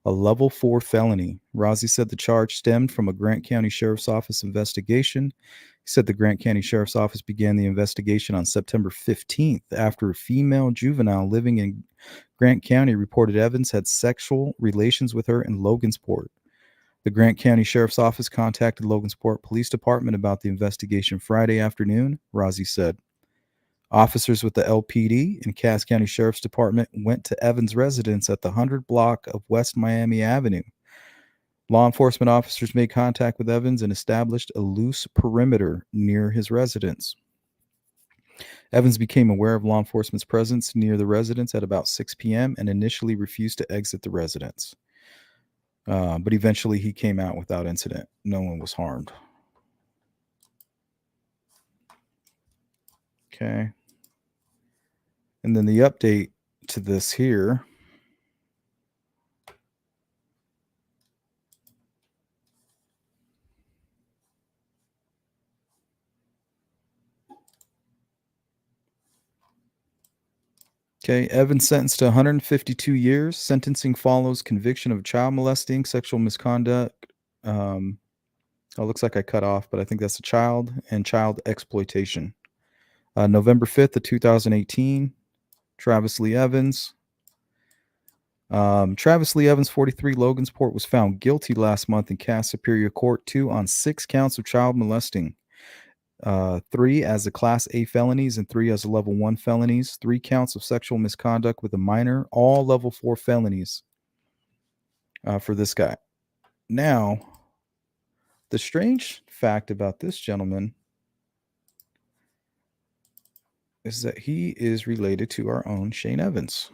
a level 4 felony. Rozzi said the charge stemmed from a Grant County Sheriff's Office investigation. He said the Grant County Sheriff's Office began the investigation on September 15th after a female juvenile living in Grant County reported Evans had sexual relations with her in Logansport. The Grant County Sheriff's Office contacted Logansport Police Department about the investigation Friday afternoon, Rozzi said. Officers with the LPD and Cass County Sheriff's Department went to Evans' residence at the 100 block of West Miami Avenue. Law enforcement officers made contact with Evans and established a loose perimeter near his residence. Evans became aware of law enforcement's presence near the residence at about 6 p.m. and initially refused to exit the residence. But eventually he came out without incident. No one was harmed. Okay. And then the update to this here. Okay, Evans sentenced to 152 years. Sentencing follows conviction of child molesting, sexual misconduct. Oh, looks like I cut off, but I think that's a child and child exploitation. November 5th of 2018, Travis Lee Evans. Travis Lee Evans, 43, Logansport, was found guilty last month in Cass Superior Court 2 on 6 counts of child molesting. 3 as a Class A felonies and 3 as a Level 1 felonies. 3 counts of sexual misconduct with a minor, all Level 4 felonies for this guy. Now, the strange fact about this gentleman is that he is related to our own Shane Evans.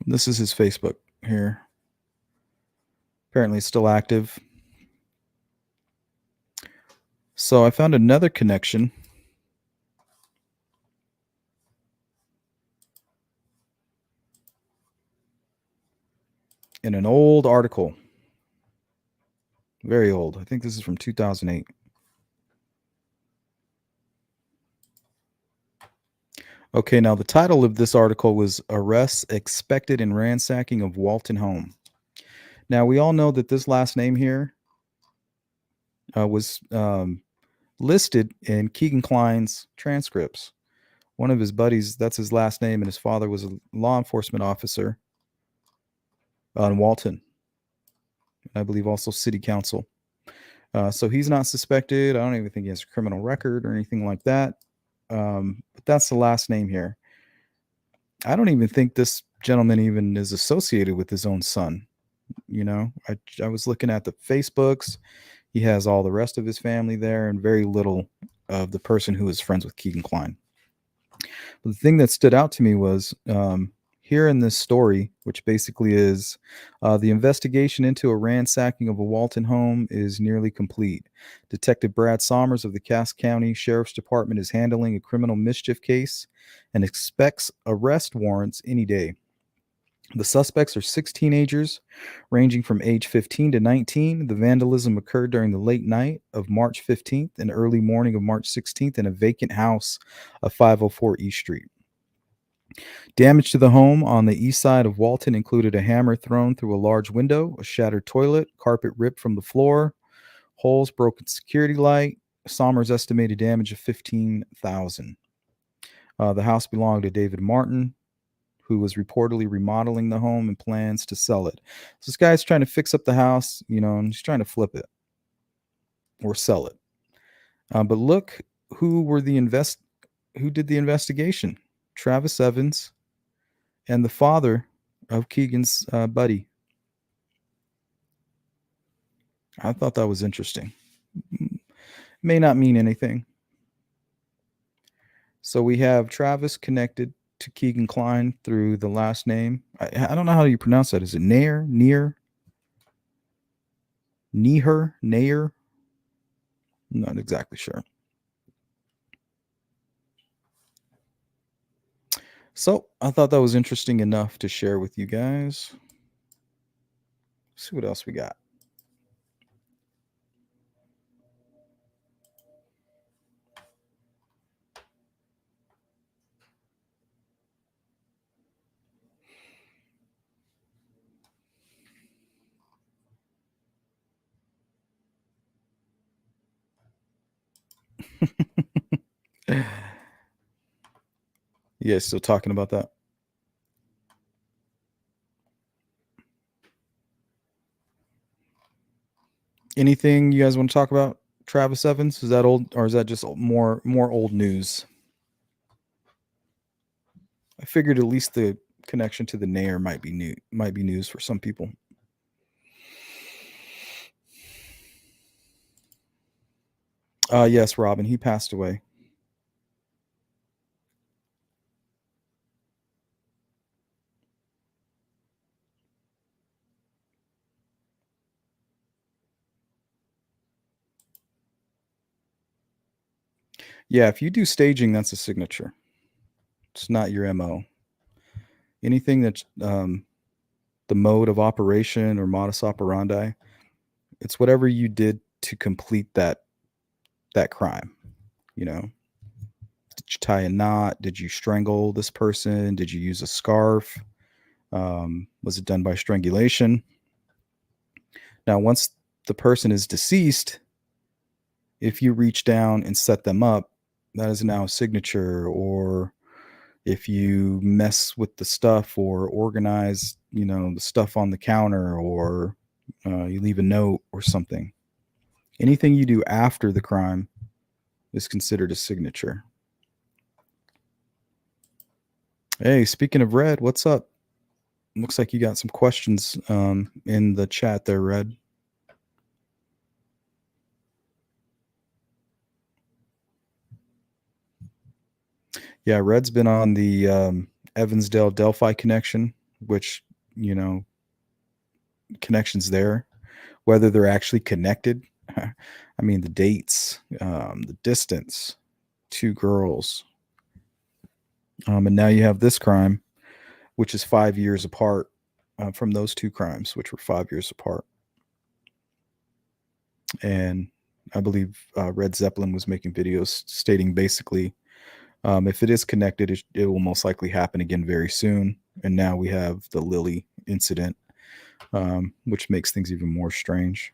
This is his Facebook here. Apparently it's still active. So I found another connection in an old article. Very old. I think this is from 2008. Okay, now the title of this article was Arrests Expected in Ransacking of Walton Home. Now, we all know that this last name here was listed in Keegan Klein's transcripts. One of his buddies, that's his last name, and his father was a law enforcement officer in Walton. I believe also city council. So he's not suspected. I don't even think he has a criminal record or anything like that. But that's the last name here. I don't even think this gentleman even is associated with his own son. You know, I was looking at the Facebooks. He has all the rest of his family there and very little of the person who is friends with Keegan Klein. But the thing that stood out to me was here in this story, which basically is the investigation into a ransacking of a Walton home is nearly complete. Detective Brad Sommers of the Cass County Sheriff's Department is handling a criminal mischief case and expects arrest warrants any day. The suspects are 6 teenagers ranging from age 15 to 19. The vandalism occurred during the late night of March 15th and early morning of March 16th in a vacant house of 504 East Street. Damage to the home on the east side of Walton included a hammer thrown through a large window, a shattered toilet, carpet ripped from the floor, holes, broken security light. Sommers estimated damage of $15,000. The house belonged to David Martin, who was reportedly remodeling the home and plans to sell it. So this guy's trying to fix up the house, you know, and he's trying to flip it or sell it. But look who did the investigation. Travis Evans and the father of Keegan's buddy. I thought that was interesting. May not mean anything. So we have Travis connected to Keegan Klein through the last name. I don't know how you pronounce that. Is it Nair? Near? Neher? Nair? I'm not exactly sure. So I thought that was interesting enough to share with you guys. Let's see what else we got. You guys still talking about that? Anything you guys want to talk about? Travis Evans, is that old or is that just more old news? I figured at least the connection to the Nair might be news for some people. Yes, Robin, he passed away. Yeah, if you do staging, that's a signature. It's not your MO. Anything that's the mode of operation or modus operandi, it's whatever you did to complete that crime. You know, did you tie a knot? Did you strangle this person? Did you use a scarf? Was it done by strangulation? Now, once the person is deceased, if you reach down and set them up, that is now a signature. Or if you mess with the stuff or organize, you know, the stuff on the counter, or you leave a note or something, anything you do after the crime is considered a signature. Hey, speaking of Red, what's up? Looks like you got some questions in the chat there, Red. Yeah, Red's been on the Evansdale Delphi connection, which, you know, connections there, whether they're actually connected. I mean, the dates, the distance, 2 girls. And now you have this crime, which is 5 years apart. from those two crimes, which were 5 years apart. And I believe Red Zeppelin was making videos stating basically, if it is connected, it will most likely happen again very soon. And now we have the Lilly incident, which makes things even more strange.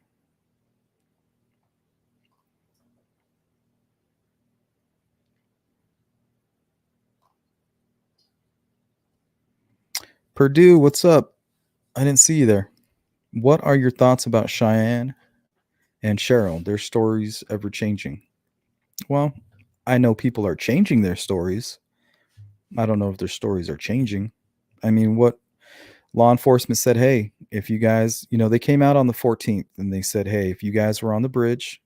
Purdue, what's up? I didn't see you there. What are your thoughts about Cheyenne and Cheryl? Their stories ever changing? Well, I know people are changing their stories. I don't know if their stories are changing. I mean, what law enforcement said, hey, if you guys, they came out on the 14th and they said, hey, if you guys were on the bridge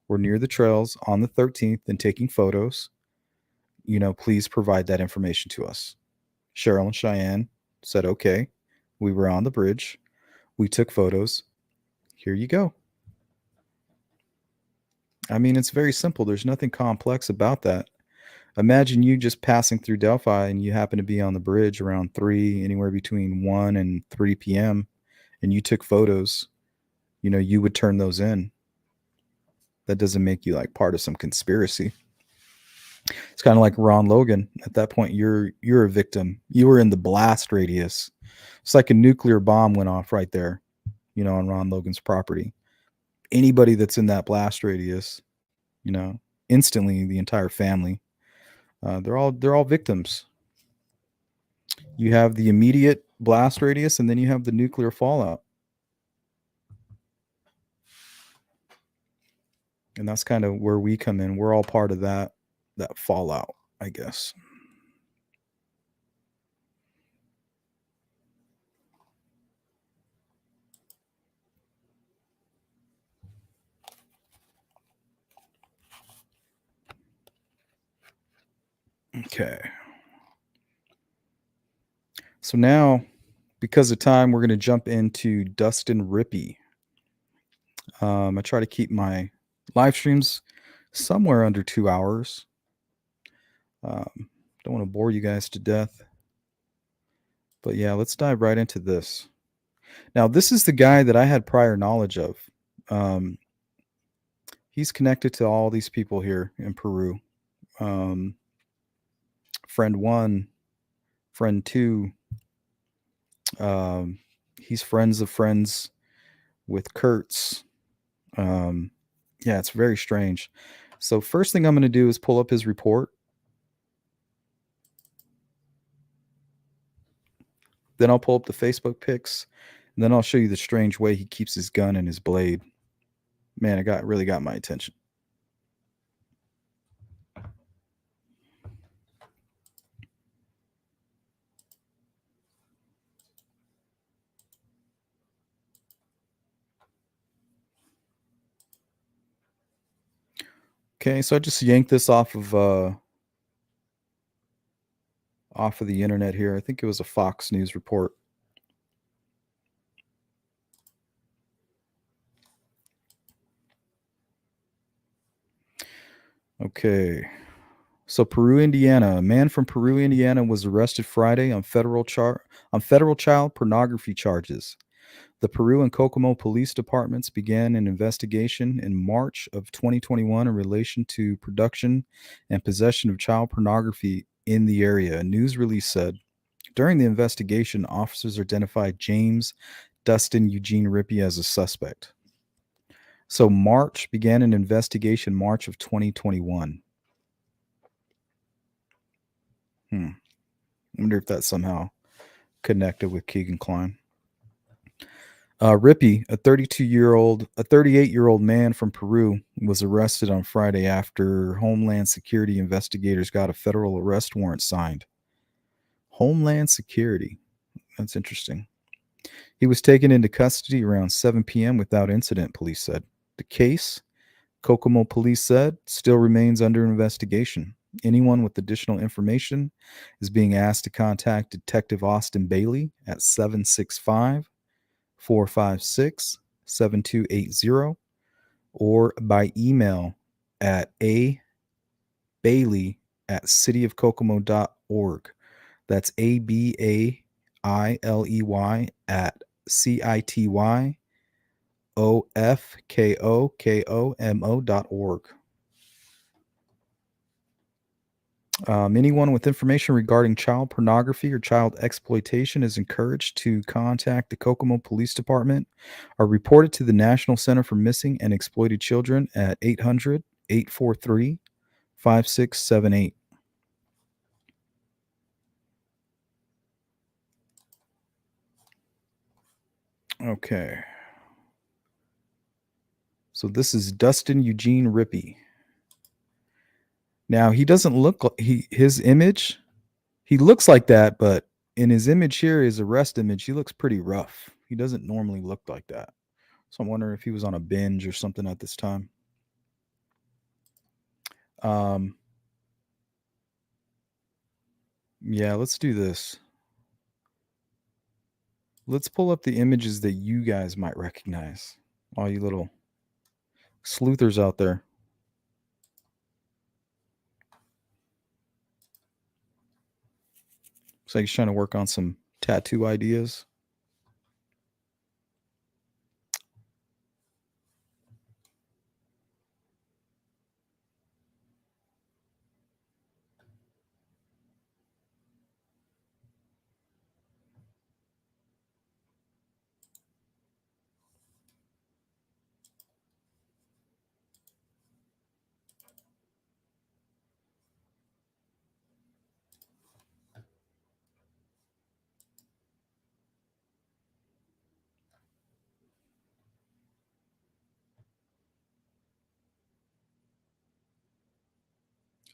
or near the trails on the 13th and taking photos, please provide that information to us. Cheryl and Cheyenne said, okay, we were on the bridge. We took photos. Here you go. I mean, it's very simple. There's nothing complex about that. Imagine you just passing through Delphi and you happen to be on the bridge around 3, anywhere between 1 and 3 p.m., and you took photos. You would turn those in. That doesn't make you like part of some conspiracy. It's kind of like Ron Logan. At that point, you're a victim. You were in the blast radius. It's like a nuclear bomb went off right there, on Ron Logan's property. Anybody that's in that blast radius, instantly the entire family, they're all victims. You have the immediate blast radius, and then you have the nuclear fallout. And that's kind of where we come in. We're all part of that fallout, I guess. Okay. So now, because of time, we're going to jump into Dustin Rippey. I try to keep my live streams somewhere under 2 hours. Don't want to bore you guys to death. But yeah, let's dive right into this. Now, this is the guy that I had prior knowledge of. He's connected to all these people here in Peru. Friend 1, friend 2. He's friends of friends with Kurtz. Yeah, it's very strange. So first thing I'm going to do is pull up his report. Then I'll pull up the Facebook pics. And then I'll show you the strange way he keeps his gun and his blade. Man, it really got my attention. Okay, so I just yanked this off of the internet here. I think it was a Fox News report. Okay. So Peru, Indiana. A man from Peru, Indiana was arrested Friday on federal child pornography charges. The Peru and Kokomo police departments began an investigation in March of 2021 in relation to production and possession of child pornography in the area, a news release said. During the investigation, officers identified James Dustin Eugene Rippey as a suspect. So March began an investigation March of 2021. I wonder if that's somehow connected with Keegan Klein. Rippey, a 38-year-old man from Peru, was arrested on Friday after Homeland Security investigators got a federal arrest warrant signed. Homeland Security. That's interesting. He was taken into custody around 7 p.m. without incident, police said. The case, Kokomo police said, still remains under investigation. Anyone with additional information is being asked to contact Detective Austin Bailey at 765-456-7280 or by email at abailey@cityofkokomo.org. That's ABAILEY at cityofkokomo.org. Anyone with information regarding child pornography or child exploitation is encouraged to contact the Kokomo Police Department or report it to the National Center for Missing and Exploited Children at 800-843-5678. Okay. So this is Dustin Eugene Rippey. Now, he doesn't look like his image, he looks like that, but in his image here, his arrest image, he looks pretty rough. He doesn't normally look like that. So I'm wondering if he was on a binge or something at this time. Yeah, let's do this. Let's pull up the images that you guys might recognize. All you little sleuthers out there. Looks like he's trying to work on some tattoo ideas.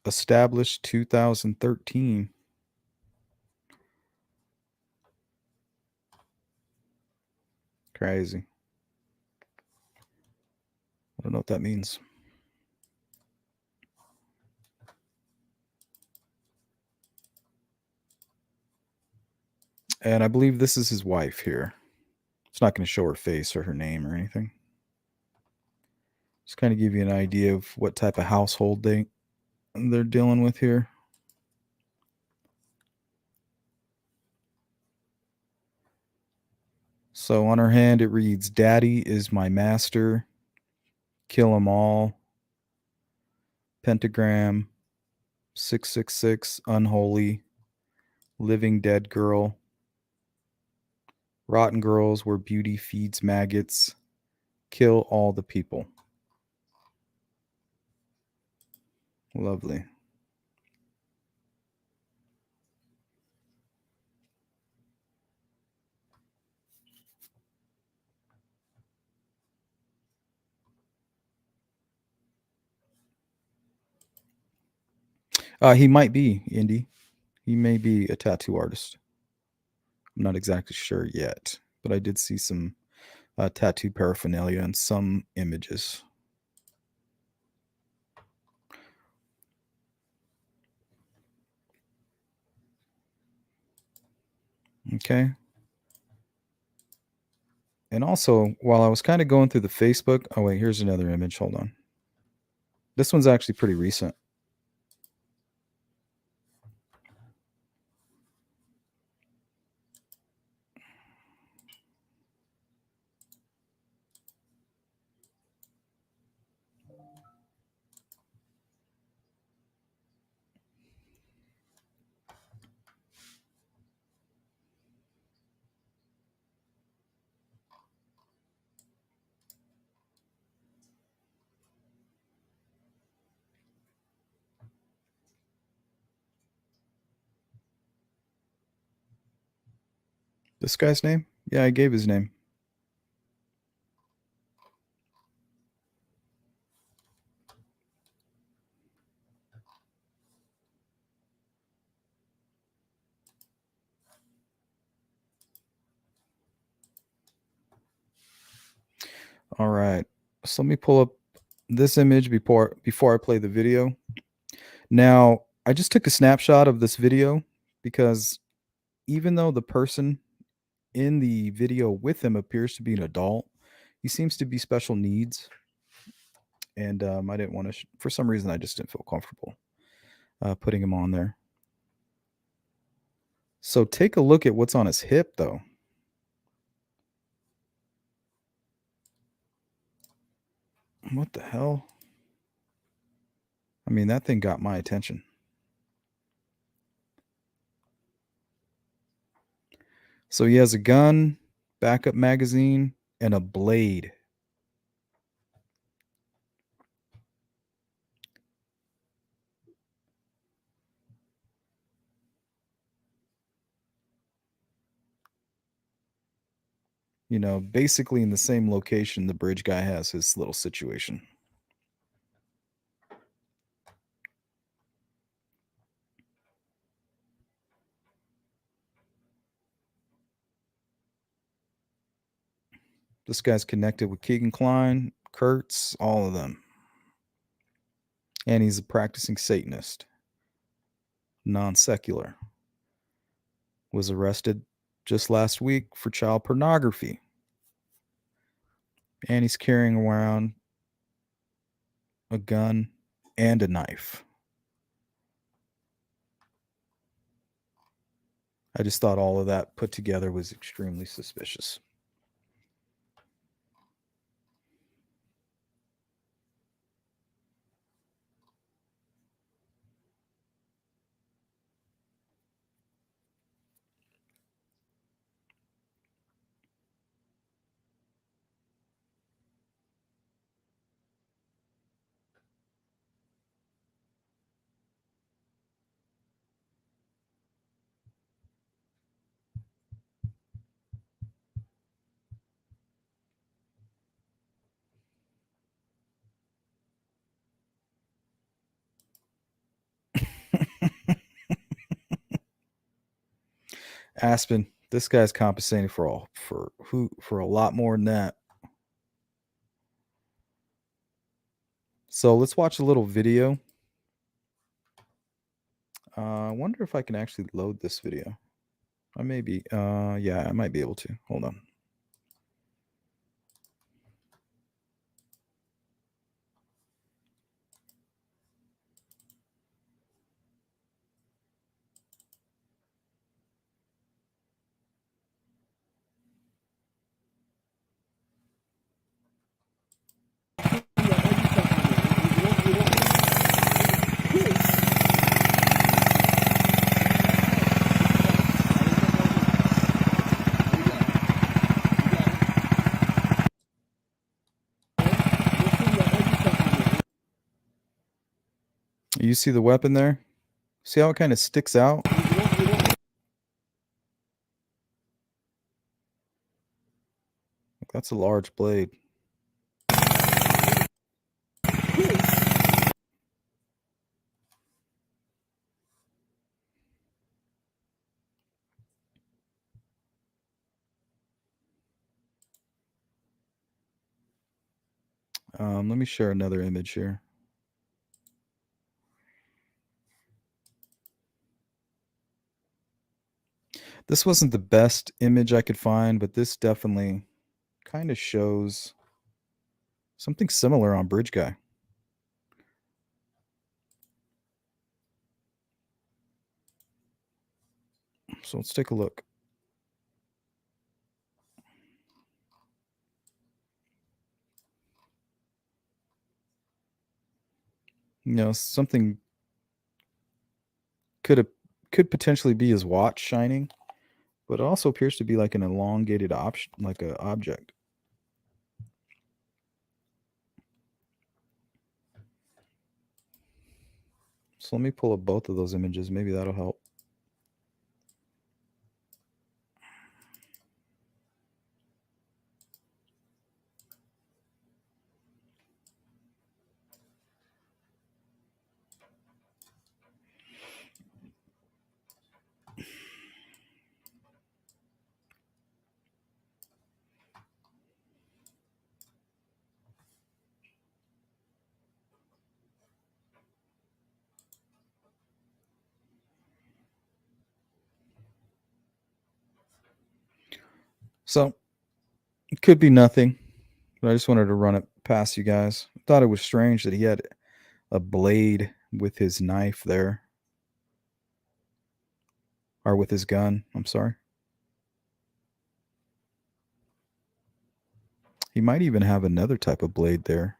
Established 2013. Crazy. I don't know what that means. And I believe this is his wife here. It's not going to show her face or her name or anything. Just kind of give you an idea of what type of household they're dealing with here. So on her hand, it reads, "Daddy is my master. Kill 'em all. Pentagram. 666. Unholy. Living dead girl. Rotten girls where beauty feeds maggots. Kill all the people." Lovely. He might be, Indy. He may be a tattoo artist. I'm not exactly sure yet, but I did see some tattoo paraphernalia and some images. Okay. And also, while I was kind of going through the Facebook, oh wait, here's another image. Hold on. This one's actually pretty recent. This guy's name? Yeah, I gave his name. All right. So let me pull up this image before I play the video. Now, I just took a snapshot of this video because even though the person in the video with him appears to be an adult, he seems to be special needs. And I didn't want to, for some reason, I just didn't feel comfortable putting him on there. So take a look at what's on his hip, though. What the hell? I mean, that thing got my attention. So he has a gun, backup magazine, and a blade. You know, basically in the same location the bridge guy has his little situation. This guy's connected with Keegan Kline, Kurtz, all of them. And he's a practicing Satanist. Non-secular. Was arrested just last week for child pornography. And he's carrying around a gun and a knife. I just thought all of that put together was extremely suspicious. Aspen, this guy's compensating for a lot more than that. So let's watch a little video. I wonder if I can actually load this video. I may be, yeah, I might be able to. Hold on. You see the weapon there? See how it kind of sticks out? That's a large blade. Let me share another image here. This wasn't the best image I could find, but this definitely kind of shows something similar on Bridge Guy. So let's take a look. You know, something could potentially be his watch shining, but it also appears to be like an elongated option, like an object. So let me pull up both of those images. Maybe that'll help. So it could be nothing, but I just wanted to run it past you guys. I thought it was strange that he had a blade with his knife there. Or with his gun, I'm sorry. He might even have another type of blade there.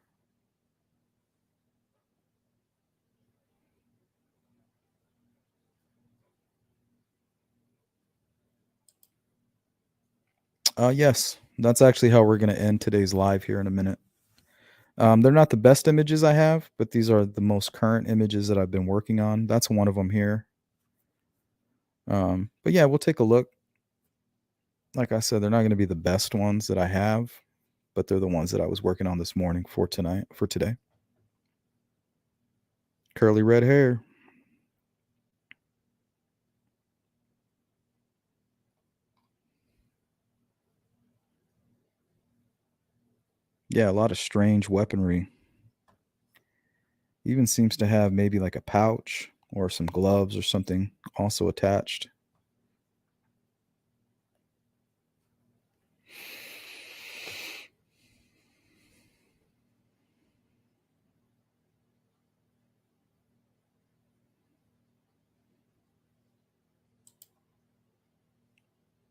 Yes, that's actually how we're going to end today's live here in a minute. They're not the best images I have, but these are the most current images that I've been working on. That's one of them here. But yeah, we'll take a look. Like I said, they're not going to be the best ones that I have, but they're the ones that I was working on this morning for today. Curly red hair. Yeah, a lot of strange weaponry. Even seems to have maybe like a pouch or some gloves or something also attached.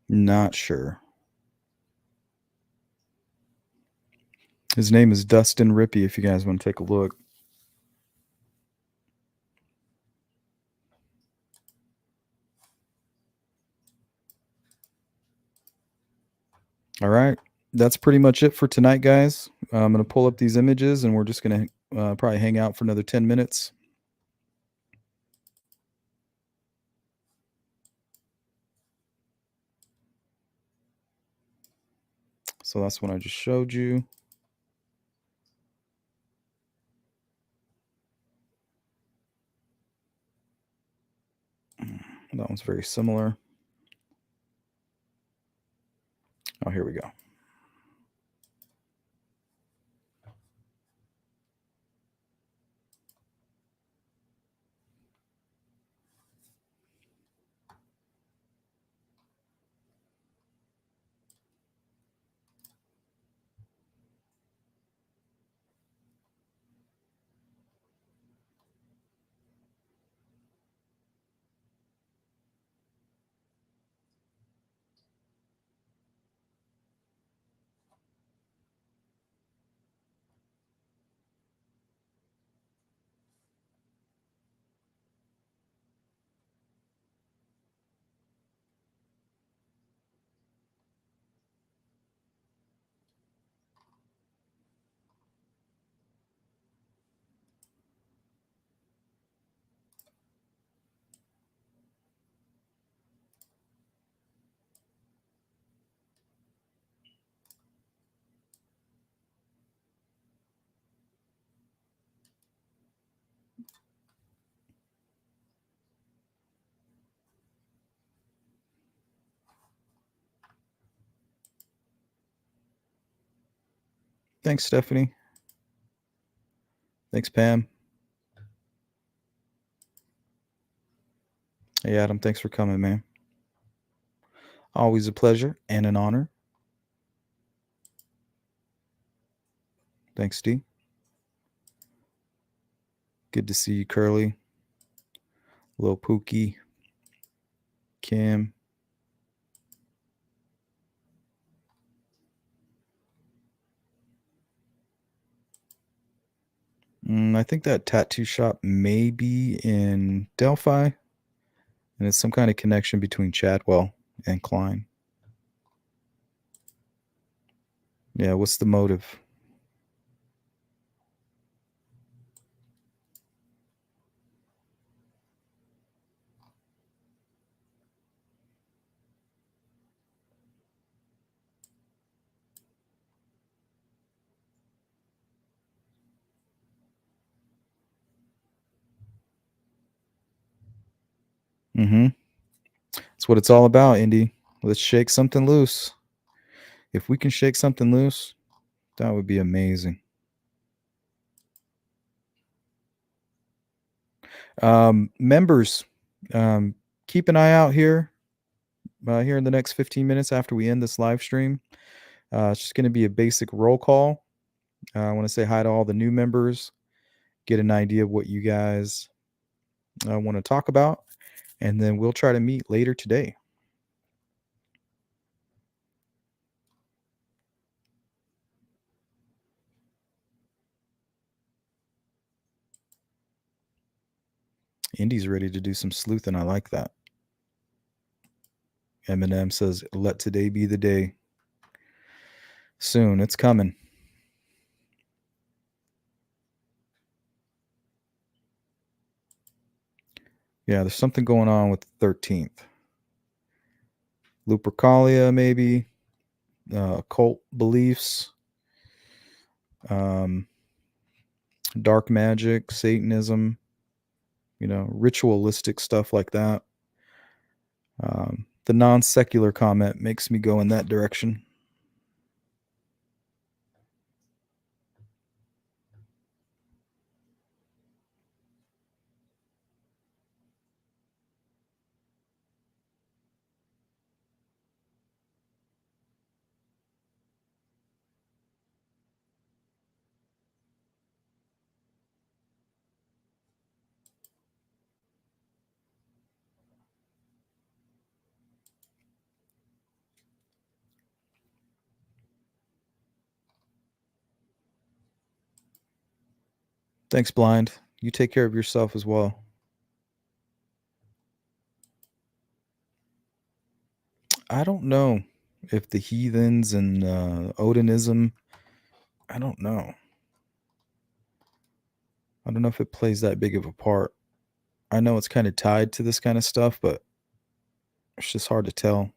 Not sure. His name is Dustin Rippey, if you guys want to take a look. All right. That's pretty much it for tonight, guys. I'm going to pull up these images, and we're just going to probably hang out for another 10 minutes. So that's what I just showed you. That one's very similar. Oh, here we go. Thanks, Stephanie. Thanks, Pam. Hey, Adam, thanks for coming, man. Always a pleasure and an honor. Thanks, Steve. Good to see you, Curly. Lil Pookie. Kim. I think that tattoo shop may be in Delphi, and it's some kind of connection between Chadwell and Klein. Yeah, what's the motive? That's what it's all about, Indy. Let's shake something loose. If we can shake something loose, that would be amazing. Members, keep an eye out here in the next 15 minutes after we end this live stream. It's just going to be a basic roll call. I want to say hi to all the new members, get an idea of what you guys want to talk about, And then we'll try to meet later today. Indy's ready to do some sleuthing. I like that. Eminem says, let today be the day. Soon, it's coming. Yeah, there's something going on with the 13th. Lupercalia, maybe. Occult beliefs. Dark magic, Satanism. You know, ritualistic stuff like that. The non-secular comment makes me go in that direction. Thanks, Blind. You take care of yourself as well. I don't know if the heathens and Odinism, I don't know. I don't know if it plays that big of a part. I know it's kind of tied to this kind of stuff, but it's just hard to tell.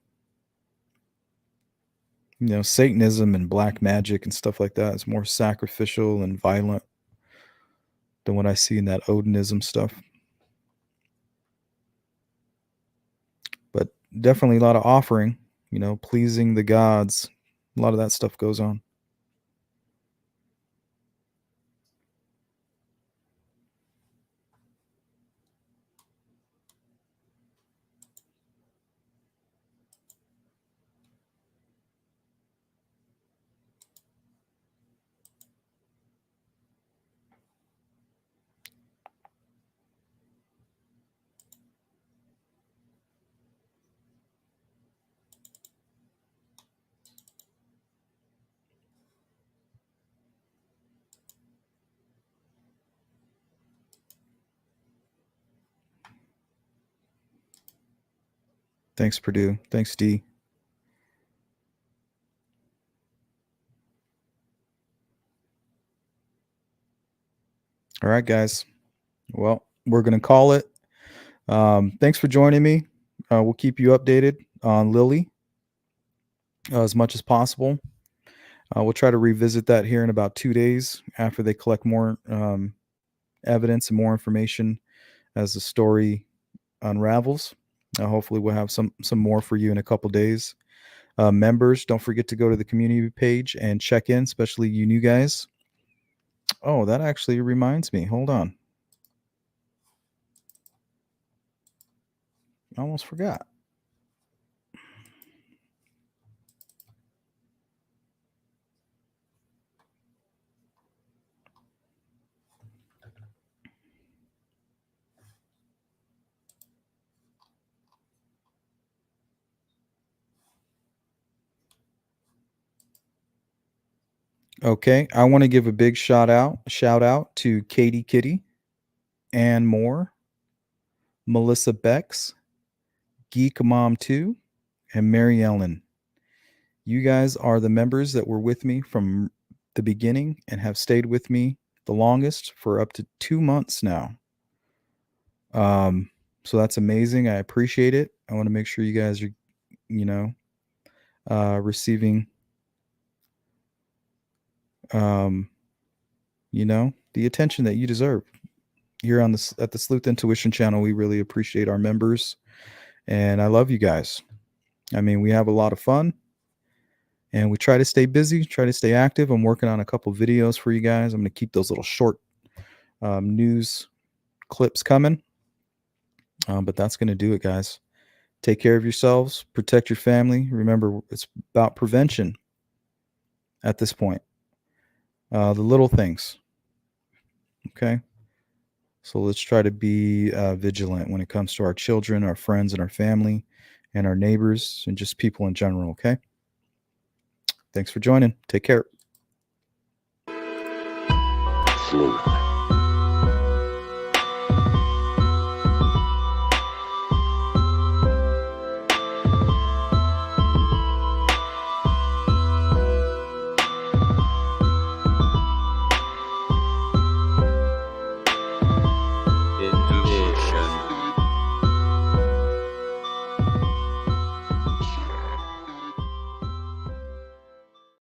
You know, Satanism and black magic and stuff like that is more sacrificial and violent than what I see in that Odinism stuff. But definitely a lot of offering, you know, pleasing the gods. A lot of that stuff goes on. Thanks, Purdue. Thanks, D. All right, guys. Well, we're going to call it. Thanks for joining me. We'll keep you updated on Lilly as much as possible. We'll try to revisit that here in about 2 days after they collect more evidence and more information as the story unravels. Hopefully we'll have some more for you in a couple days. Members, don't forget to go to the community page and check in, especially you new guys. Oh, that actually reminds me. Hold on. I almost forgot. Okay, I want to give a big shout out to Katie Kitty, Ann Moore, Melissa Bex, Geek Mom 2, and Mary Ellen. You guys are the members that were with me from the beginning and have stayed with me the longest for up to 2 months now. So that's amazing. I appreciate it. I want to make sure you guys are, you know, receiving, you know, the attention that you deserve. Here on this at the Sleuth Intuition channel, we really appreciate our members, and I love you guys. I mean, we have a lot of fun, and we try to stay busy, try to stay active. I'm working on a couple videos for you guys. I'm going to keep those little short news clips coming, but that's going to do it, guys. Take care of yourselves, protect your family. Remember, it's about prevention at this point. The little things. Okay. So let's try to be vigilant when it comes to our children, our friends, and our family, and our neighbors, and just people in general, okay? Thanks for joining. Take care. Sleuth.